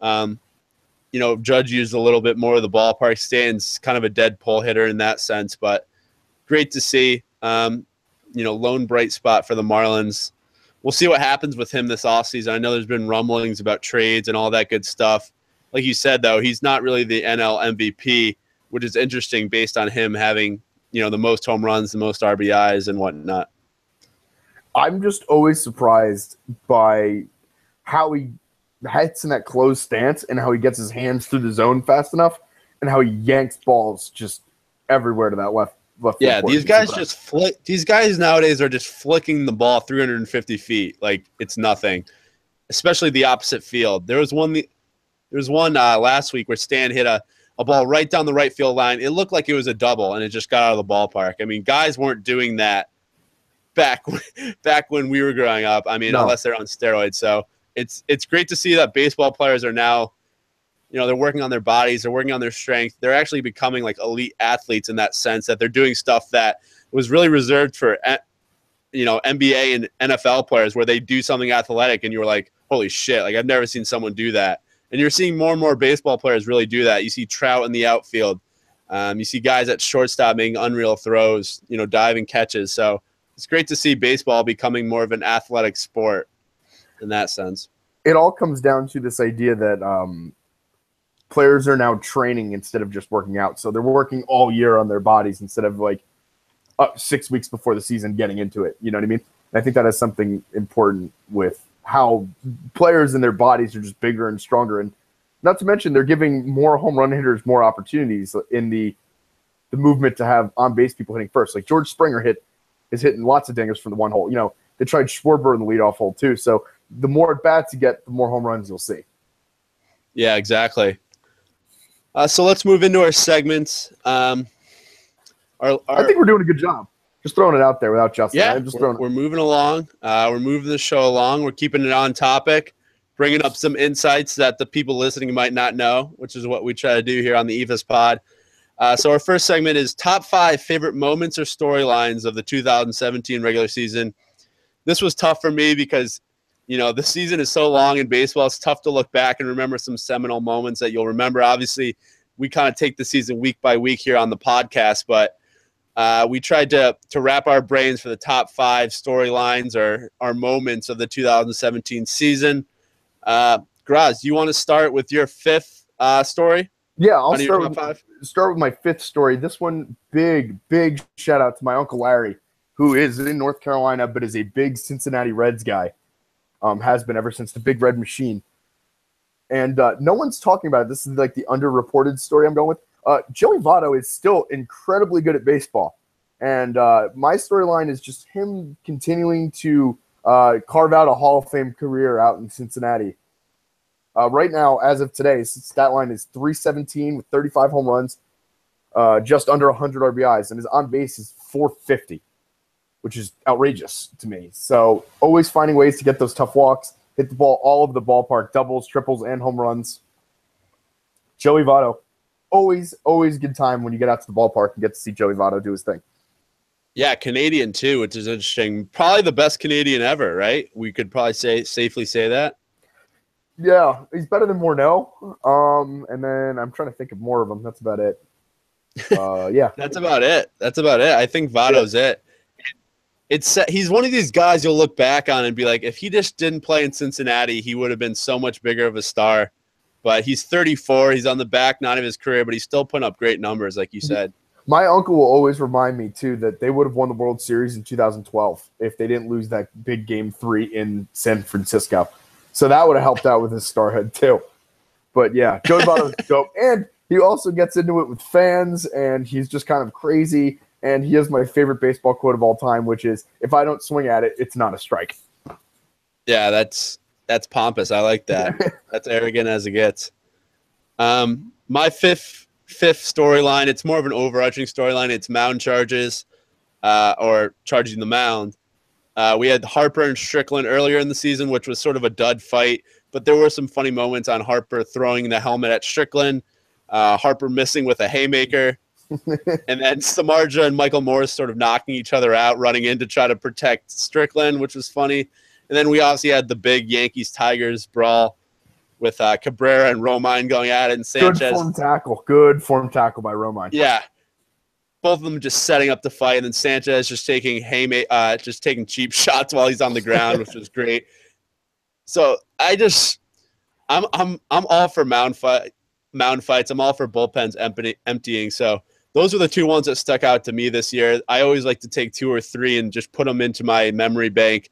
Speaker 1: Judge used a little bit more of the ballpark. Stan's kind of a dead pull hitter in that sense, but great to see. Lone bright spot for the Marlins. We'll see what happens with him this offseason. I know there's been rumblings about trades and all that good stuff. Like you said, though, he's not really the NL MVP, which is interesting based on him having, the most home runs, the most RBIs and whatnot.
Speaker 2: I'm just always surprised by how he hits in that closed stance and how he gets his hands through the zone fast enough and how he yanks balls just everywhere to that left.
Speaker 1: Yeah, these guys just flick. These guys nowadays are just flicking the ball 350 feet like it's nothing, especially the opposite field. There was one last week where Stan hit a ball right down the right field line. It looked like it was a double, and it just got out of the ballpark. I mean, guys weren't doing that back when we were growing up. I mean, unless they're on steroids. So it's great to see that baseball players are now, they're working on their bodies, they're working on their strength. They're actually becoming like elite athletes in that sense that they're doing stuff that was really reserved for, NBA and NFL players where they do something athletic and you were like, holy shit, like I've never seen someone do that. And you're seeing more and more baseball players really do that. You see Trout in the outfield. You see guys at shortstop making unreal throws, diving catches. So it's great to see baseball becoming more of an athletic sport in that sense.
Speaker 2: It all comes down to this idea that players are now training instead of just working out. So they're working all year on their bodies instead of 6 weeks before the season getting into it. You know what I mean? And I think that has something important with how players and their bodies are just bigger and stronger. And not to mention they're giving more home run hitters more opportunities in the movement to have on-base people hitting first. Like George Springer is hitting lots of dingers from the one hole. They tried Schwarber in the leadoff hole too. So the more at-bats you get, the more home runs you'll see.
Speaker 1: Yeah, exactly. So let's move into our segments. I
Speaker 2: think we're doing a good job. Just throwing it out there without Justin.
Speaker 1: Yeah, we're moving along. We're moving the show along. We're keeping it on topic, bringing up some insights that the people listening might not know, which is what we try to do here on the Eephus pod. So our first segment is top 5 favorite moments or storylines of the 2017 regular season. This was tough for me because, the season is so long in baseball. It's tough to look back and remember some seminal moments that you'll remember. Obviously, we kind of take the season week by week here on the podcast, but we tried to wrap our brains for the top 5 storylines or our moments of the 2017 season. Graz, do you want to start with your 5th story?
Speaker 2: Yeah, I'll start with my 5th story. This one, big shout out to my Uncle Larry, who is in North Carolina but is a big Cincinnati Reds guy. Has been ever since the Big Red Machine. And no one's talking about it. This is like the underreported story I'm going with. Joey Votto is still incredibly good at baseball. And my storyline is just him continuing to carve out a Hall of Fame career out in Cincinnati. Right now, as of today, his stat line is .317 with 35 home runs, just under 100 RBIs, and his on base is .450, which is outrageous to me. So always finding ways to get those tough walks, hit the ball all over the ballpark, doubles, triples, and home runs. Joey Votto, always a good time when you get out to the ballpark and get to see Joey Votto do his thing.
Speaker 1: Yeah, Canadian too, which is interesting. Probably the best Canadian ever, right? We could probably safely say that.
Speaker 2: Yeah, he's better than Morneau. And then I'm trying to think of more of them. That's about it. Yeah.
Speaker 1: That's about it. I think Votto's it. He's one of these guys you'll look back on and be like, if he just didn't play in Cincinnati, he would have been so much bigger of a star. But he's 34. He's on the back nine of his career, but he's still putting up great numbers, like you said.
Speaker 2: My uncle will always remind me, too, that they would have won the World Series in 2012 if they didn't lose that big Game 3 in San Francisco. So that would have helped out with his starhood, too. But, yeah, Joey Votto is dope. And he also gets into it with fans, and he's just kind of crazy. And he has my favorite baseball quote of all time, which is, "If I don't swing at it, it's not a strike."
Speaker 1: Yeah, that's pompous. I like that. That's arrogant as it gets. My fifth storyline, it's more of an overarching storyline. It's mound charges, or charging the mound. We had Harper and Strickland earlier in the season, which was sort of a dud fight, but there were some funny moments on Harper throwing the helmet at Strickland, Harper missing with a haymaker, and then Samardzija and Michael Morris sort of knocking each other out, running in to try to protect Strickland, which was funny. And then we obviously had the big Yankees-Tigers brawl with Cabrera and Romine going at it, and Sanchez.
Speaker 2: Good form tackle by Romine.
Speaker 1: Yeah. Both of them just setting up the fight, and then Sanchez just taking cheap shots while he's on the ground, which was great. So I'm all for mound fights. I'm all for bullpens emptying. So those are the two ones that stuck out to me this year. I always like to take 2 or 3 and just put them into my memory bank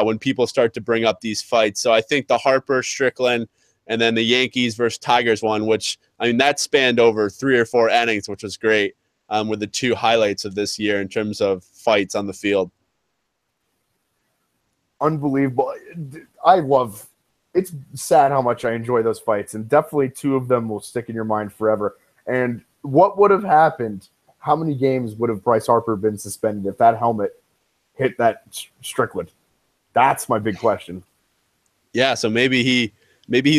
Speaker 1: when people start to bring up these fights. So I think the Harper, Strickland, and then the Yankees versus Tigers one, which, I mean, that spanned over 3 or 4 innings, which was great, were the 2 highlights of this year in terms of fights on the field.
Speaker 2: Unbelievable. It's sad how much I enjoy those fights, and definitely 2 of them will stick in your mind forever. And what would have happened? How many games would have Bryce Harper been suspended if that helmet hit that Strickland? That's my big question.
Speaker 1: Yeah, so maybe he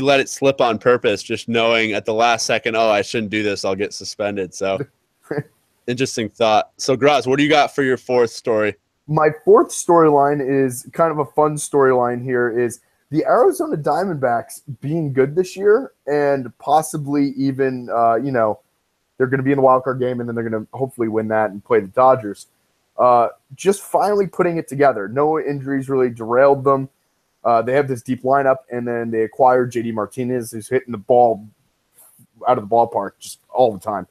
Speaker 1: let it slip on purpose, just knowing at the last second, oh, I shouldn't do this, I'll get suspended. So interesting thought. So Graz, what do you got for your 4th story?
Speaker 2: My 4th storyline is kind of a fun storyline here, is the Arizona Diamondbacks being good this year, and possibly even, they're going to be in the wild card game, and then they're going to hopefully win that and play the Dodgers. Just finally putting it together. No injuries really derailed them. They have this deep lineup, and then they acquired JD Martinez, who's hitting the ball out of the ballpark just all the time.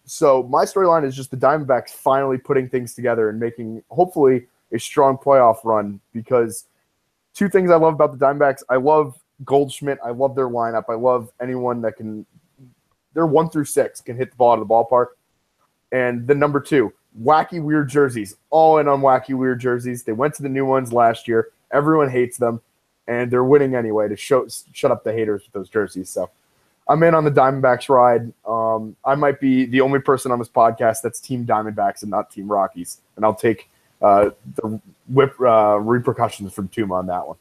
Speaker 2: So my storyline is just the Diamondbacks finally putting things together and making, hopefully, a strong playoff run, because 2 things I love about the Diamondbacks. I love Goldschmidt. I love their lineup. I love anyone that can – they're 1 through 6 can hit the ball out of the ballpark. And then number 2, wacky, weird jerseys. All in on wacky, weird jerseys. They went to the new ones last year. Everyone hates them, and they're winning anyway to shut up the haters with those jerseys. So I'm in on the Diamondbacks ride. I might be the only person on this podcast that's Team Diamondbacks and not Team Rockies, and I'll take the repercussions from Tuma on that one.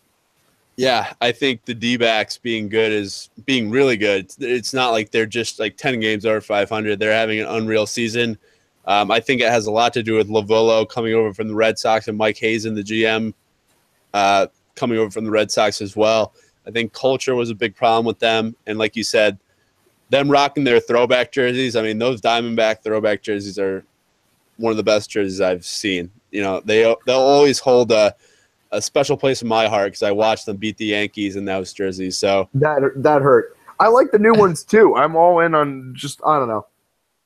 Speaker 1: Yeah, I think the D-backs being good is being really good. It's not like they're just like 10 games over 500. They're having an unreal season. I think it has a lot to do with Lovullo coming over from the Red Sox and Mike Hazen, the GM, coming over from the Red Sox as well. I think culture was a big problem with them. And like you said, them rocking their throwback jerseys. I mean, those Diamondback throwback jerseys are one of the best jerseys I've seen. You know, they'll always hold a special place in my heart because I watched them beat the Yankees in those jerseys. So
Speaker 2: that hurt. I like the new ones too. I'm all in on just, I don't know,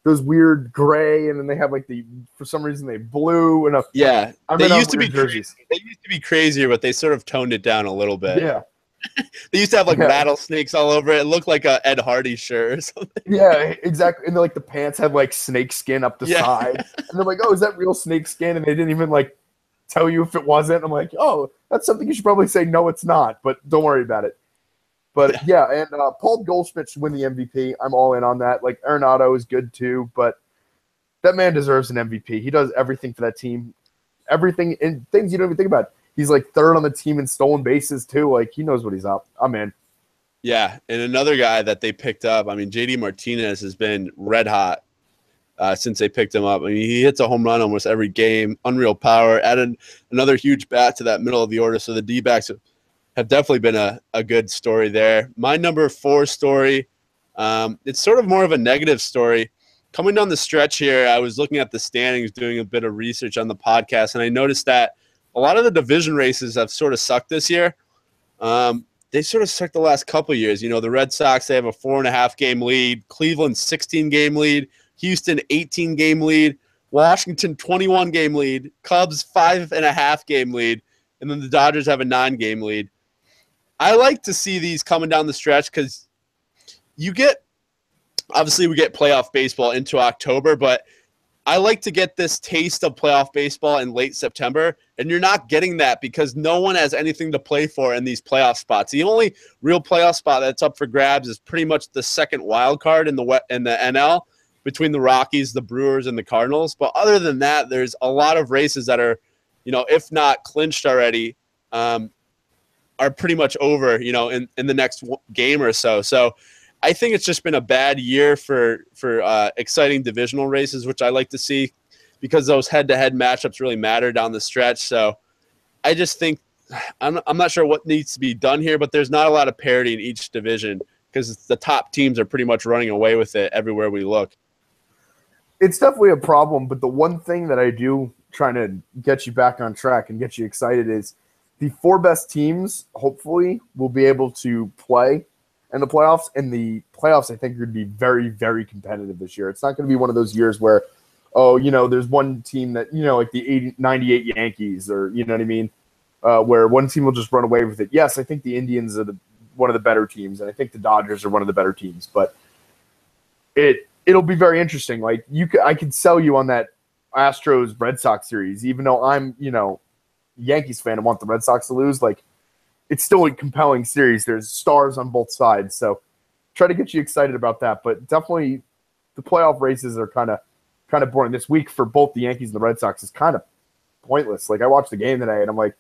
Speaker 2: those weird gray, and then they have like for some reason they blue and
Speaker 1: yeah. They used to be jerseys. They used to be crazier, but they sort of toned it down a little bit.
Speaker 2: Yeah.
Speaker 1: They used to have like rattlesnakes all over it. It looked like a Ed Hardy shirt or something.
Speaker 2: Yeah, exactly. And like the pants had like snake skin up the side. And they're like, oh, is that real snake skin? And they didn't even like tell you if it wasn't. I'm like, oh, that's something you should probably say, no, it's not. But don't worry about it. But yeah, and Paul Goldschmidt should win the MVP. I'm all in on that. Like Arenado is good too, but that man deserves an MVP. He does everything for that team. Everything and things you don't even think about. He's like 3rd on the team in stolen bases too. Like he knows what he's up. I'm in.
Speaker 1: Yeah, and another guy that they picked up, I mean, JD Martinez has been red hot since they picked him up. I mean, he hits a home run almost every game. Unreal power. Added another huge bat to that middle of the order. So the D-backs have definitely been a good story there. My number 4 story, it's sort of more of a negative story. Coming down the stretch here, I was looking at the standings, doing a bit of research on the podcast, and I noticed that a lot of the division races have sort of sucked this year. They sort of sucked the last couple of years. You know, the Red Sox, they have a 4.5-game lead. Cleveland, 16-game lead. Houston, 18-game lead. Washington, 21-game lead. Cubs, 5.5-game lead. And then the Dodgers have a 9-game lead. I like to see these coming down the stretch because you get obviously we get playoff baseball into October, but I like to get this taste of playoff baseball in late September, and you're not getting that because no one has anything to play for in these playoff spots. The only real playoff spot that's up for grabs is pretty much the second wild card in the NL between the Rockies, the Brewers, and the Cardinals. But other than that, there's a lot of races that are, if not clinched already, are pretty much over, in the next game or so. So I think it's just been a bad year for exciting divisional races, which I like to see because those head-to-head matchups really matter down the stretch. So I just think I'm not sure what needs to be done here, but there's not a lot of parity in each division because the top teams are pretty much running away with it everywhere we look.
Speaker 2: It's definitely a problem, but the one thing that I do trying to get you back on track and get you excited is the 4 best teams hopefully will be able to play in the playoffs, and the playoffs I think are going to be very, very competitive this year. It's not going to be one of those years where, there's one team that, like the 98 Yankees or, you know what I mean, where one team will just run away with it. Yes, I think the Indians are one of the better teams, and I think the Dodgers are one of the better teams, but it'll be very interesting. Like I could sell you on that Astros Red Sox series, even though I'm, Yankees fan and want the Red Sox to lose. Like, it's still a compelling series. There's stars on both sides, so try to get you excited about that. But definitely, the playoff races are kind of boring. This week for both the Yankees and the Red Sox is kind of pointless. Like, I watched the game today, and I'm like,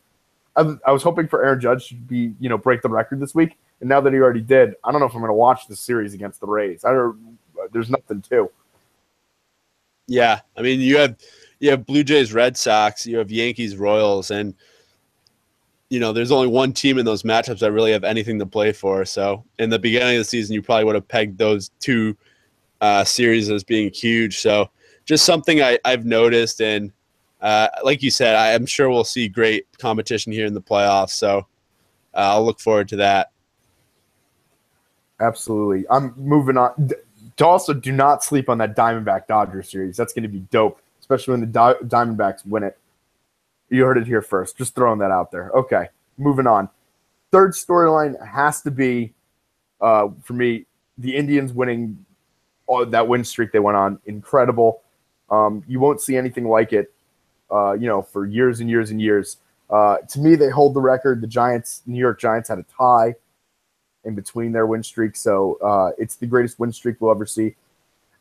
Speaker 2: I was hoping for Aaron Judge to be, break the record this week, and now that he already did, I don't know if I'm going to watch the series against the Rays. There's nothing to.
Speaker 1: Yeah, I mean, you have Blue Jays, Red Sox, you have Yankees, Royals, and there's only one team in those matchups that really have anything to play for. So in the beginning of the season, you probably would have pegged those two series as being huge. So just something I've noticed, and like you said, I'm sure we'll see great competition here in the playoffs. So I'll look forward to that.
Speaker 2: Absolutely. I'm moving on. Also, do not sleep on that Diamondback Dodgers series. That's going to be dope, especially when the Diamondbacks win it. You heard it here first. Just throwing that out there. Okay, moving on. Third storyline has to be, for me, the Indians winning that win streak they went on. Incredible. You won't see anything like it, for years and years and years. To me, they hold the record. The New York Giants had a tie in between their win streaks, so it's the greatest win streak we'll ever see.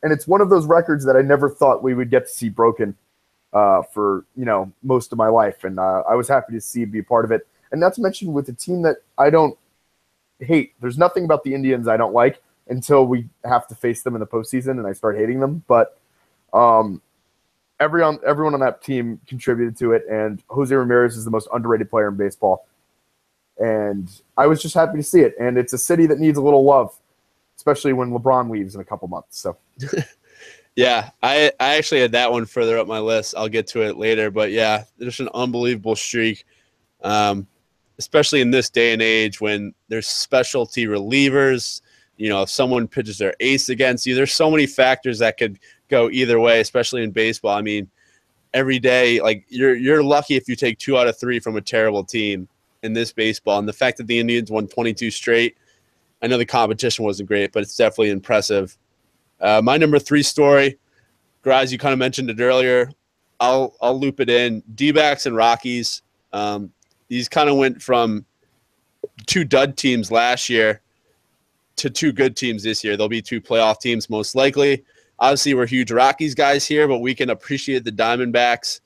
Speaker 2: And it's one of those records that I never thought we would get to see broken for most of my life, and I was happy to see be a part of it. And not to mention with a team that I don't hate. There's nothing about the Indians I don't like until we have to face them in the postseason, and I start hating them. But everyone on that team contributed to it, and Jose Ramirez is the most underrated player in baseball. And I was just happy to see it. And it's a city that needs a little love, especially when LeBron leaves in a couple months. So,
Speaker 1: yeah, I actually had that one further up my list. I'll get to it later. But, yeah, there's an unbelievable streak, especially in this day and age when there's specialty relievers. If someone pitches their ace against you, there's so many factors that could go either way, especially in baseball. I mean, every day, like you're lucky if you take 2 out of 3 from a terrible team in this baseball. And the fact that the Indians won 22 straight, I know the competition wasn't great, but it's definitely impressive. My number 3 story, Graz, you kind of mentioned it earlier. I'll loop it in. D-backs and Rockies. These kind of went from 2 dud teams last year to 2 good teams this year. There'll be 2 playoff teams most likely. Obviously, we're huge Rockies guys here, but we can appreciate the Diamondbacks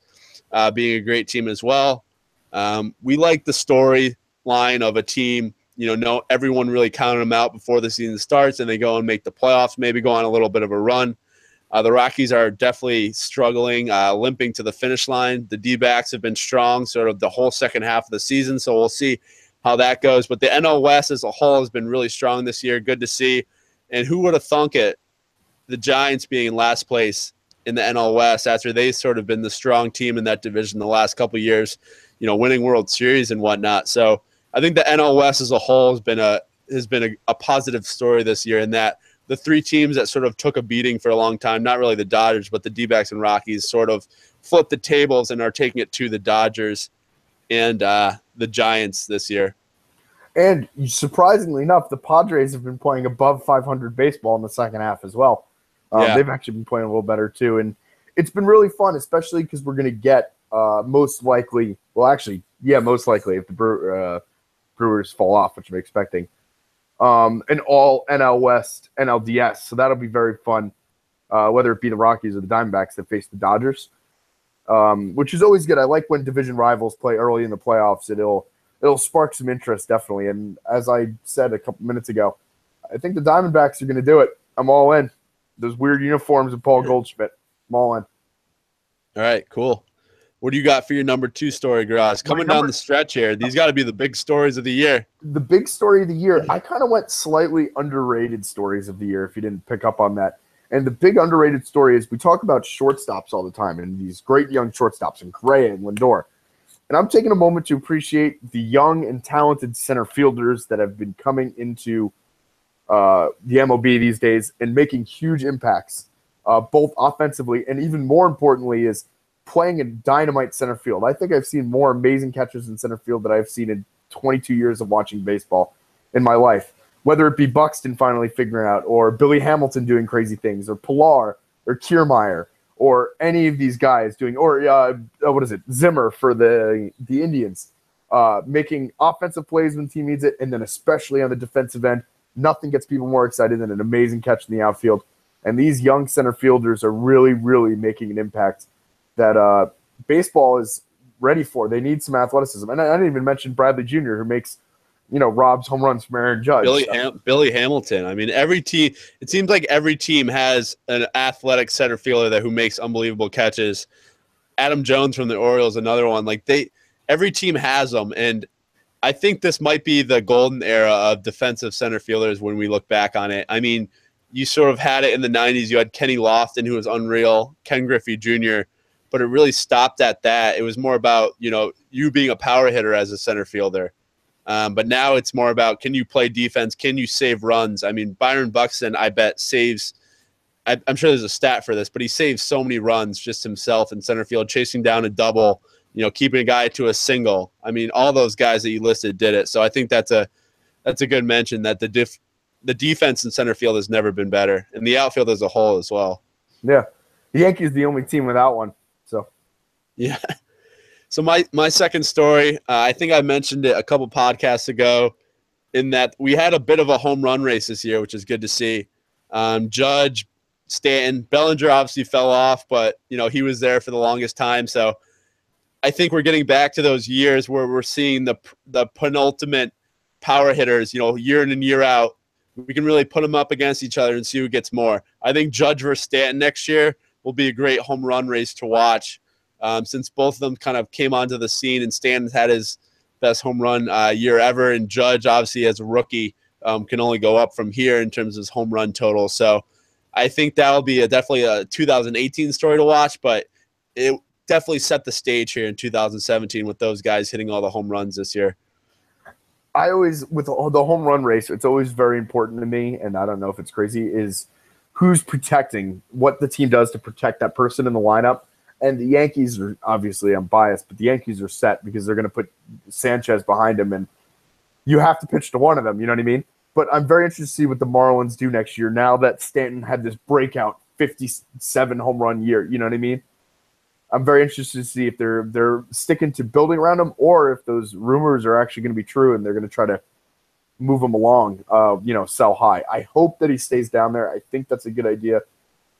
Speaker 1: being a great team as well. We like the storyline of a team, everyone really counted them out before the season starts, and they go and make the playoffs, maybe go on a little bit of a run. The Rockies are definitely struggling, limping to the finish line. The D-backs have been strong sort of the whole second half of the season, so we'll see how that goes. But the NL West as a whole has been really strong this year. Good to see. And who would have thunk it, the Giants being in last place in the NL West after they've sort of been the strong team in that division the last couple of years, winning World Series and whatnot. So I think the NL West as a whole has been a positive story this year in that the 3 teams that sort of took a beating for a long time, not really the Dodgers, but the D-backs and Rockies sort of flipped the tables and are taking it to the Dodgers and the Giants this year.
Speaker 2: And surprisingly enough, the Padres have been playing above 500 baseball in the second half as well.
Speaker 1: Yeah.
Speaker 2: They've actually been playing a little better too, and it's been really fun, especially because we're going to get most likely if the Brewers fall off, which I'm expecting, an all NL West, NLDS. So that'll be very fun, whether it be the Rockies or the Diamondbacks that face the Dodgers, which is always good. I like when division rivals play early in the playoffs. It'll spark some interest, definitely. And as I said a couple minutes ago, I think the Diamondbacks are going to do it. I'm all in. Those weird uniforms of Paul Goldschmidt. I'm all in.
Speaker 1: All right, cool. What do you got for your number 2 story, Graz? Coming down the stretch here, these got to be the big stories of the year.
Speaker 2: The big story of the year, I kind of went slightly underrated stories of the year, if you didn't pick up on that. And the big underrated story is we talk about shortstops all the time, and these great young shortstops, and Correa and Lindor. And I'm taking a moment to appreciate the young and talented center fielders that have been coming into the MLB these days and making huge impacts, both offensively and even more importantly is playing in dynamite center field. I think I've seen more amazing catchers in center field than I've seen in 22 years of watching baseball in my life, whether it be Buxton finally figuring out, or Billy Hamilton doing crazy things, or Pilar, or Kiermaier, or any of these guys doing, or Zimmer for the Indians, making offensive plays when the team needs it, and then especially on the defensive end. Nothing gets people more excited than an amazing catch in the outfield. And these young center fielders are really, really making an impact that baseball is ready for. They need some athleticism. And I didn't even mention Bradley Jr., who makes, robs home runs from Aaron Judge.
Speaker 1: Billy Hamilton. I mean, every team, it seems like every team has an athletic center fielder who makes unbelievable catches. Adam Jones from the Orioles, another one. Every team has them. And I think this might be the golden era of defensive center fielders when we look back on it. I mean, you sort of had it in the 90s. You had Kenny Lofton, who was unreal, Ken Griffey Jr., but it really stopped at that. It was more about, you being a power hitter as a center fielder. But now it's more about, can you play defense? Can you save runs? I mean, Byron Buxton, I bet, saves – I'm sure there's a stat for this, but he saves so many runs just himself in center field, chasing down a double, keeping a guy to a single. I mean, all those guys that you listed did it. So I think that's a good mention, that the defense in center field has never been better, and the outfield as a whole as well.
Speaker 2: Yeah. The Yankees the only team without one. So
Speaker 1: yeah. So my second story, I think I mentioned it a couple podcasts ago, in that we had a bit of a home run race this year, which is good to see. Judge, Stanton, Bellinger obviously fell off, but he was there for the longest time. So I think we're getting back to those years where we're seeing the penultimate power hitters, year in and year out. We can really put them up against each other and see who gets more. I think Judge versus Stanton next year will be a great home run race to watch, since both of them kind of came onto the scene, and Stanton's had his best home run year ever, and Judge, obviously, as a rookie, can only go up from here in terms of his home run total. So I think that'll be definitely a 2018 story to watch, but it definitely set the stage here in 2017 with those guys hitting all the home runs this year.
Speaker 2: I always, with the home run race, it's always very important to me, and I don't know if it's crazy, is who's protecting, what the team does to protect that person in the lineup. And the Yankees are, obviously I'm biased, but the Yankees are set because they're going to put Sanchez behind him, and you have to pitch to one of them, you know what I mean? But I'm very interested to see what the Marlins do next year now that Stanton had this breakout 57 home run year, you know what I mean? I'm very interested to see if they're sticking to building around him, or if those rumors are actually going to be true and they're going to try to move him along, sell high. I hope that he stays down there. I think that's a good idea.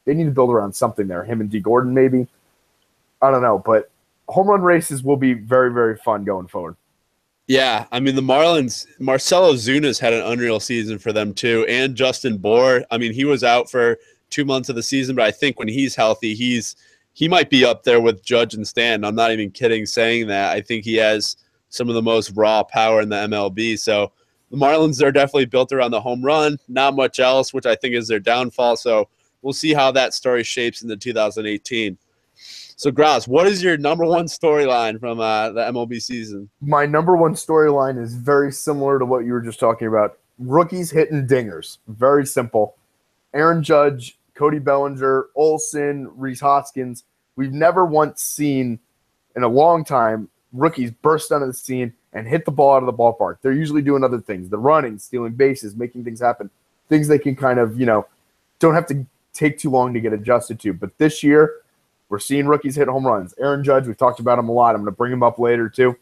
Speaker 2: They need to build around something there. Him and D. Gordon, maybe. I don't know, but home run races will be very, very fun going forward.
Speaker 1: Yeah, I mean, the Marlins, Marcelo Zuna's had an unreal season for them too, and Justin Bour. I mean, he was out for 2 months of the season, but I think when he's healthy, he might be up there with Judge and Stanton. I'm not even kidding saying that. I think he has some of the most raw power in the MLB. So the Marlins are definitely built around the home run, not much else, which I think is their downfall. So we'll see how that story shapes into 2018. So, Grouse, what is your number one storyline from the MLB season?
Speaker 2: My number one storyline is very similar to what you were just talking about. Rookies hitting dingers. Very simple. Aaron Judge, Cody Bellinger, Olsen, Rhys Hoskins. We've never once seen in a long time rookies burst onto the scene and hit the ball out of the ballpark. They're usually doing other things. They're running, stealing bases, making things happen, things they can kind of, don't have to take too long to get adjusted to. But this year, we're seeing rookies hit home runs. Aaron Judge, we've talked about him a lot. I'm going to bring him up later too.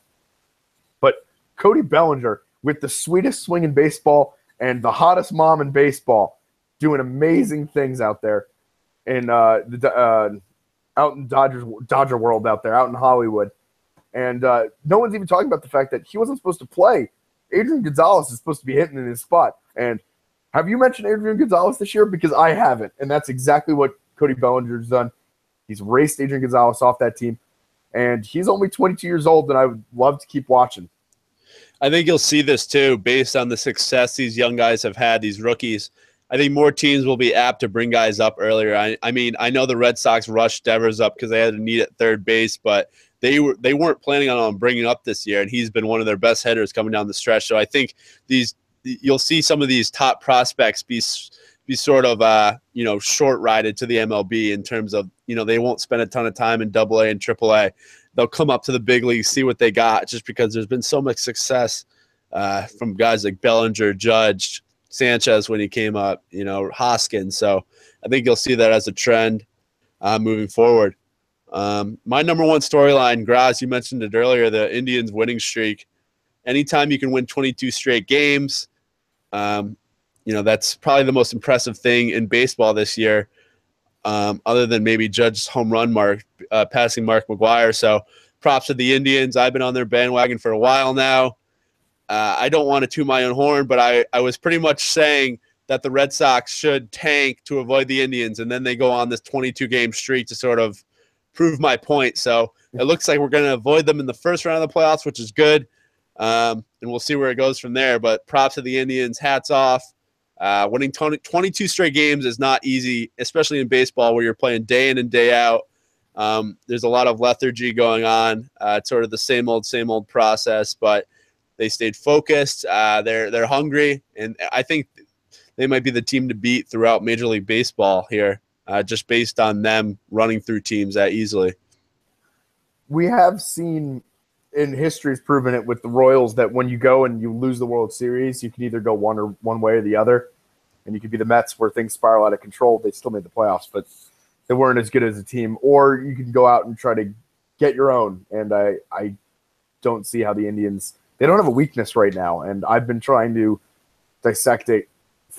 Speaker 2: But Cody Bellinger, with the sweetest swing in baseball and the hottest mom in baseball, doing amazing things out there in out in Dodger world out there, out in Hollywood. And no one's even talking about the fact that he wasn't supposed to play. Adrian Gonzalez is supposed to be hitting in his spot. And have you mentioned Adrian Gonzalez this year? Because I haven't. And that's exactly what Cody Bellinger's done. He's raced Adrian Gonzalez off that team. And he's only 22 years old, and I would love to keep watching.
Speaker 1: I think you'll see this too, based on the success these young guys have had, these rookies. I think more teams will be apt to bring guys up earlier. I mean, I know the Red Sox rushed Devers up because they had a need at third base, but they weren't planning on bringing up this year, and he's been one of their best hitters coming down the stretch. So I think you'll see some of these top prospects be sort of short-rided to the MLB in terms of, they won't spend a ton of time in AA and AAA. They'll come up to the big leagues, see what they got, just because there's been so much success from guys like Bellinger, Judge, Sanchez when he came up, Hoskins. So I think you'll see that as a trend moving forward. My number one storyline, Graz, you mentioned it earlier, the Indians winning streak. Anytime you can win 22 straight games, that's probably the most impressive thing in baseball this year, other than maybe Judge's home run mark, passing Mark McGwire. So props to the Indians. I've been on their bandwagon for a while now. I don't want to toot my own horn, but I was pretty much saying that the Red Sox should tank to avoid the Indians, and then they go on this 22-game streak to sort of prove my point. So it looks like we're going to avoid them in the first round of the playoffs, which is good, and we'll see where it goes from there. But props to the Indians. Hats off. Winning 22 straight games is not easy, especially in baseball where you're playing day in and day out. There's a lot of lethargy going on. It's sort of the same old process, but they stayed focused. They're hungry, and I think they might be the team to beat throughout Major League Baseball here, just based on them running through teams that easily.
Speaker 2: We have seen, in history, has proven it with the Royals, that when you go and you lose the World Series, you can either go one way or the other. And you could be the Mets where things spiral out of control. They still made the playoffs, but they weren't as good as a team. Or you can go out and try to get your own. And I don't see how the Indians – they don't have a weakness right now. And I've been trying to dissect it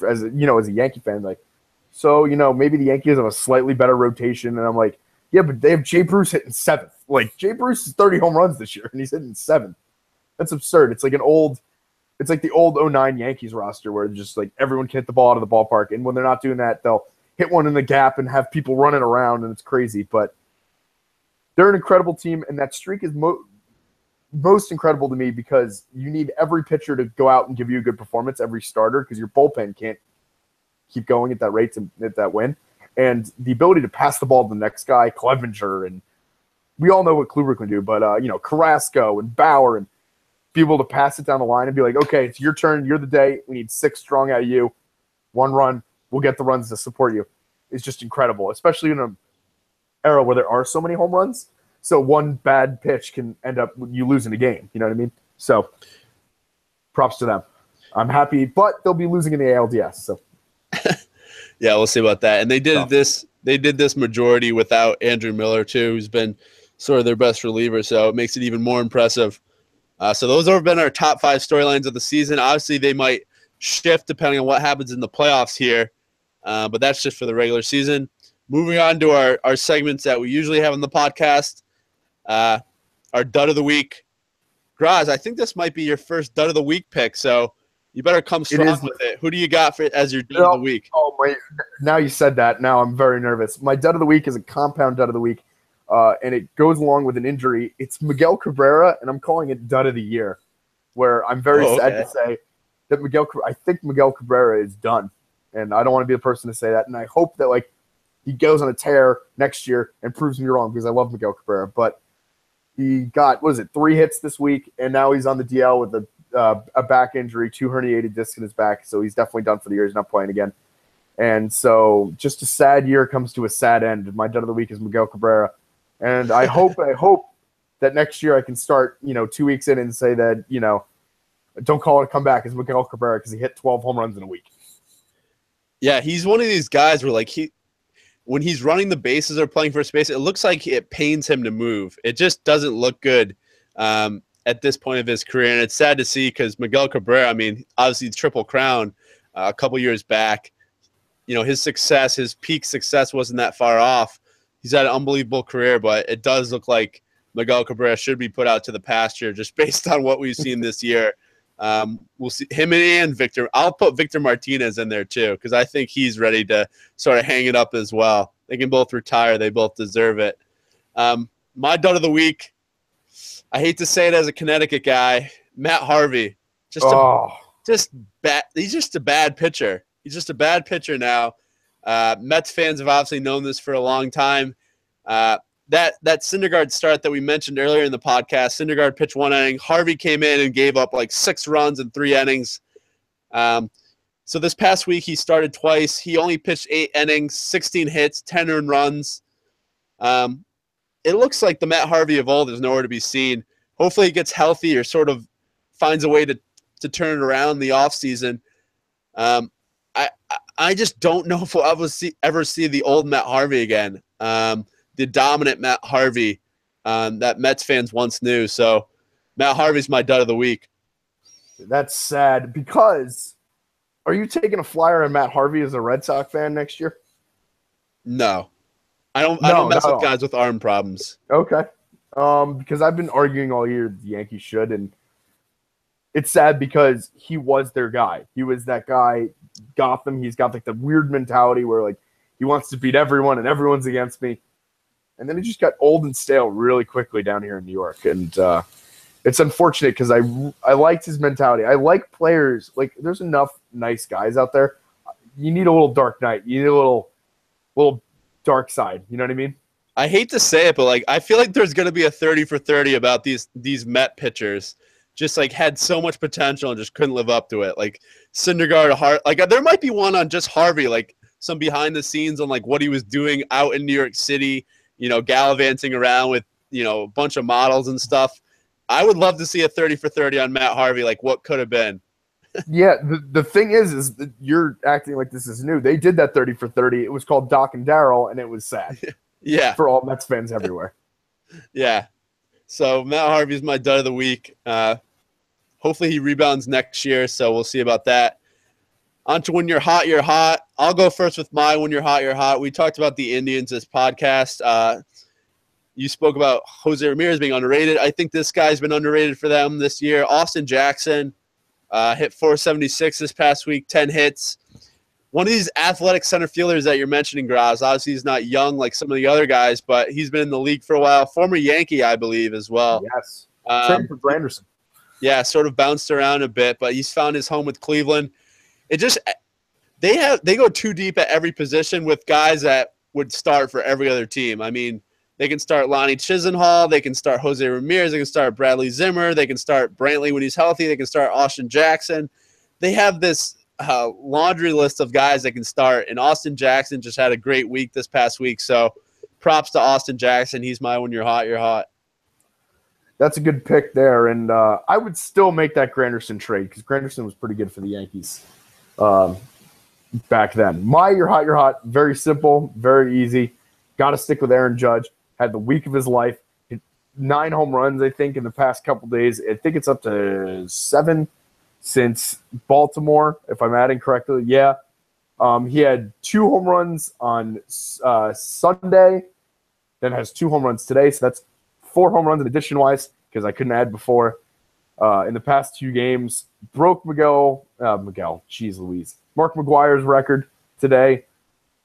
Speaker 2: as a Yankee fan. Like, so, maybe the Yankees have a slightly better rotation. And I'm like, yeah, but they have Jay Bruce hitting seventh. Like, Jay Bruce is 30 home runs this year, and he's hitting seventh. That's absurd. It's like the old 09 Yankees roster where just like everyone can hit the ball out of the ballpark. And when they're not doing that, they'll hit one in the gap and have people running around, and it's crazy. But they're an incredible team, and that streak is most incredible to me because you need every pitcher to go out and give you a good performance, every starter, because your bullpen can't keep going at that rate to get that win. And the ability to pass the ball to the next guy, Clevenger, and we all know what Kluber can do, but Carrasco and Bauer, and be able to pass it down the line and be like, okay, it's your turn, you're the day, we need 6 strong out of you, 1 run, we'll get the runs to support you. It's just incredible, especially in an era where there are so many home runs. So one bad pitch can end up you losing a game. You know what I mean? So props to them. I'm happy, but they'll be losing in the ALDS. So
Speaker 1: yeah, we'll see about that. And they did this. They did this majority without Andrew Miller too, who's been sort of their best reliever. So it makes it even more impressive. So those have been our top 5 storylines of the season. Obviously, they might shift depending on what happens in the playoffs here, but that's just for the regular season. Moving on to our segments that we usually have on the podcast. Our dud of the week. Graz, I think this might be your first dud of the week pick, so you better come strong with it. Who do you got as your dud of the week?
Speaker 2: Oh, wait. Now you said that. Now I'm very nervous. My dud of the week is a compound dud of the week, and it goes along with an injury. It's Miguel Cabrera, and I'm calling it dud of the year, where I'm very sad to say that I think Miguel Cabrera is done, and I don't want to be the person to say that, and I hope that he goes on a tear next year and proves me wrong because I love Miguel Cabrera, but he got, 3 hits this week, and now he's on the DL with a back injury, 2 herniated discs in his back, so he's definitely done for the year. He's not playing again. And so just a sad year comes to a sad end. My dud of the week is Miguel Cabrera. And I hope that next year I can start, 2 weeks in and say that, don't call it a comeback as Miguel Cabrera because he hit 12 home runs in a week.
Speaker 1: Yeah, he's one of these guys where when he's running the bases or playing for space, it looks like it pains him to move. It just doesn't look good at this point of his career, and it's sad to see because Miguel Cabrera, I mean, obviously Triple Crown a couple years back, his success, his peak success wasn't that far off. He's had an unbelievable career, but it does look like Miguel Cabrera should be put out to the pasture just based on what we've seen this year. We'll see him and Victor. I'll put Victor Martinez in there too because I think he's ready to sort of hang it up as well. They can both retire. They both deserve it. My dud of the week, I hate to say it as a Connecticut guy, Matt Harvey. Bad. He's just a bad pitcher. He's just a bad pitcher now. Mets fans have obviously known this for a long time. That Syndergaard start that we mentioned earlier in the podcast, Syndergaard pitched 1 inning. Harvey came in and gave up like 6 runs in 3 innings. So this past week he started twice. He only pitched 8 innings, 16 hits, 10 earned runs. It looks like the Matt Harvey of old is nowhere to be seen. Hopefully he gets healthy or sort of finds a way to turn it around in the offseason. I just don't know if we'll ever see the old Matt Harvey again. The dominant Matt Harvey that Mets fans once knew. So Matt Harvey's my dud of the week.
Speaker 2: That's sad because are you taking a flyer on Matt Harvey as a Red Sox fan next year?
Speaker 1: No. I don't mess with guys with arm problems.
Speaker 2: Okay. Because I've been arguing all year the Yankees should, and it's sad because he was their guy. He was that guy, Gotham. He's got like the weird mentality where like he wants to beat everyone and everyone's against me. And then he just got old and stale really quickly down here in New York. And it's unfortunate because I liked his mentality. I like players. Like there's enough nice guys out there. You need a little dark night. You need a little dark side. You know what I mean?
Speaker 1: I hate to say it, but like I feel like there's going to be a 30 for 30 about these Met pitchers. Just like had so much potential and just couldn't live up to it. Like Syndergaard, like there might be one on just Harvey, like some behind the scenes on like what he was doing out in New York City, gallivanting around with, a bunch of models and stuff. I would love to see a 30 for 30 on Matt Harvey, like what could have been.
Speaker 2: Yeah, the thing is that you're acting like this is new. They did that 30 for 30. It was called Doc and Darryl, and it was sad.
Speaker 1: Yeah.
Speaker 2: For all Mets fans everywhere.
Speaker 1: Yeah. So Matt Harvey's my dud of the week. Hopefully he rebounds next year, so we'll see about that. On to when you're hot, you're hot. I'll go first with my when you're hot, you're hot. We talked about the Indians this podcast. You spoke about Jose Ramirez being underrated. I think this guy's been underrated for them this year. Austin Jackson hit 476 this past week, 10 hits. One of these athletic center fielders that you're mentioning, Graz, obviously he's not young like some of the other guys, but he's been in the league for a while. Former Yankee, I believe, as well.
Speaker 2: Yes. Same for Granderson.
Speaker 1: Yeah, sort of bounced around a bit, but he's found his home with Cleveland. It just they go too deep at every position with guys that would start for every other team. I mean, they can start Lonnie Chisenhall, they can start Jose Ramirez, they can start Bradley Zimmer, they can start Brantley when he's healthy, they can start Austin Jackson. They have this laundry list of guys that can start, and Austin Jackson just had a great week this past week. So props to Austin Jackson. He's my when you're hot, you're hot.
Speaker 2: That's a good pick there, and I would still make that Granderson trade because Granderson was pretty good for the Yankees back then. My you're hot, very simple, very easy. Got to stick with Aaron Judge. Had the week of his life. Hit 9 home runs, I think, in the past couple days. I think it's up to 7 since Baltimore, if I'm adding correctly. Yeah. He had 2 home runs on Sunday, then has 2 home runs today. So that's 4 home runs in addition-wise because I couldn't add before. In the past 2 games, broke Mark McGuire's record today,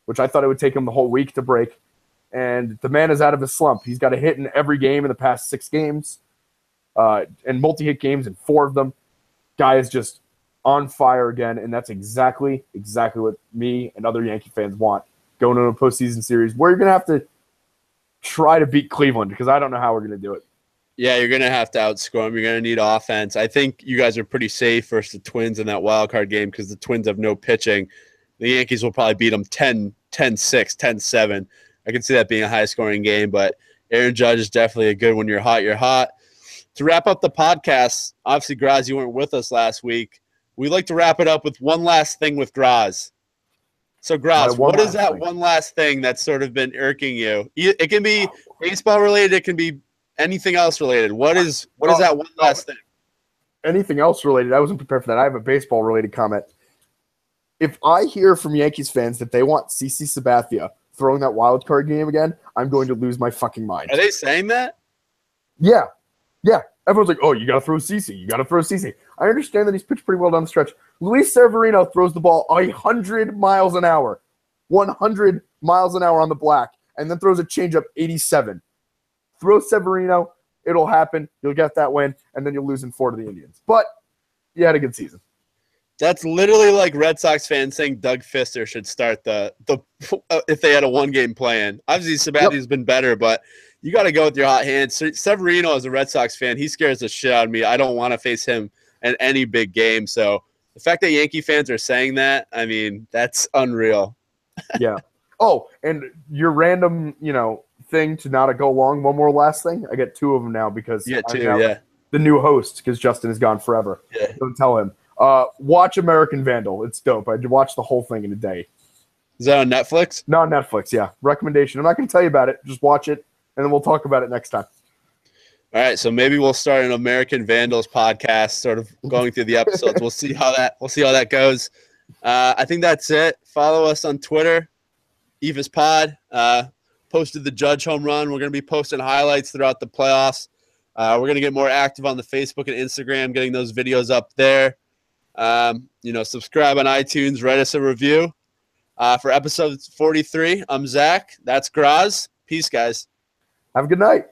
Speaker 2: which I thought it would take him the whole week to break. And the man is out of his slump. He's got a hit in every game in the past 6 games, and multi-hit games in 4 of them. Guy is just on fire again, and that's exactly what me and other Yankee fans want going into a postseason series where you're going to have to try to beat Cleveland because I don't know how we're going to do it.
Speaker 1: Yeah, you're going to have to outscore them. You're going to need offense. I think you guys are pretty safe versus the Twins in that wild card game because the Twins have no pitching. The Yankees will probably beat them 10-6, 10-7. I can see that being a high-scoring game, but Aaron Judge is definitely a good when you're hot, you're hot. To wrap up the podcast, obviously, Graz, you weren't with us last week. We'd like to wrap it up with one last thing with Graz. So, Graz, what is that one last thing that's sort of been irking you? It can be baseball related. It can be anything else related. What is that one last thing?
Speaker 2: Anything else related? I wasn't prepared for that. I have a baseball related comment. If I hear from Yankees fans that they want CC Sabathia throwing that wild card game again, I'm going to lose my fucking mind.
Speaker 1: Are they saying that?
Speaker 2: Yeah. Everyone's like, oh, you got to throw CC. You got to throw CC. I understand that he's pitched pretty well down the stretch. Luis Severino throws the ball 100 miles an hour. 100 miles an hour on the black, and then throws a changeup 87. Throw Severino. It'll happen. You'll get that win, and then you'll lose in 4 to the Indians. But you had a good season.
Speaker 1: That's literally like Red Sox fans saying Doug Fister should start the if they had a one-game plan. Obviously, Sabathia's been better, but you got to go with your hot hand. Severino, as a Red Sox fan, he scares the shit out of me. I don't want to face him in any big game. So the fact that Yankee fans are saying that, I mean, that's unreal.
Speaker 2: Yeah. Oh, and your random, thing to not go long. One more last thing. I get 2 of them now because
Speaker 1: the
Speaker 2: new host because Justin is gone forever.
Speaker 1: Yeah.
Speaker 2: Don't tell him. Watch American Vandal. It's dope. I watched the whole thing in a day.
Speaker 1: Is that on Netflix?
Speaker 2: No, on Netflix. Yeah, recommendation. I'm not going to tell you about it. Just watch it, and then we'll talk about it next time.
Speaker 1: All right, so maybe we'll start an American Vandals podcast, sort of going through the episodes. We'll see how that goes. I think that's it. Follow us on Twitter, Eephus Pod. Posted the Judge home run. We're going to be posting highlights throughout the playoffs. We're going to get more active on the Facebook and Instagram, getting those videos up there. Subscribe on iTunes, write us a review. For episode 43, I'm Zach. That's Graz. Peace, guys.
Speaker 2: Have a good night.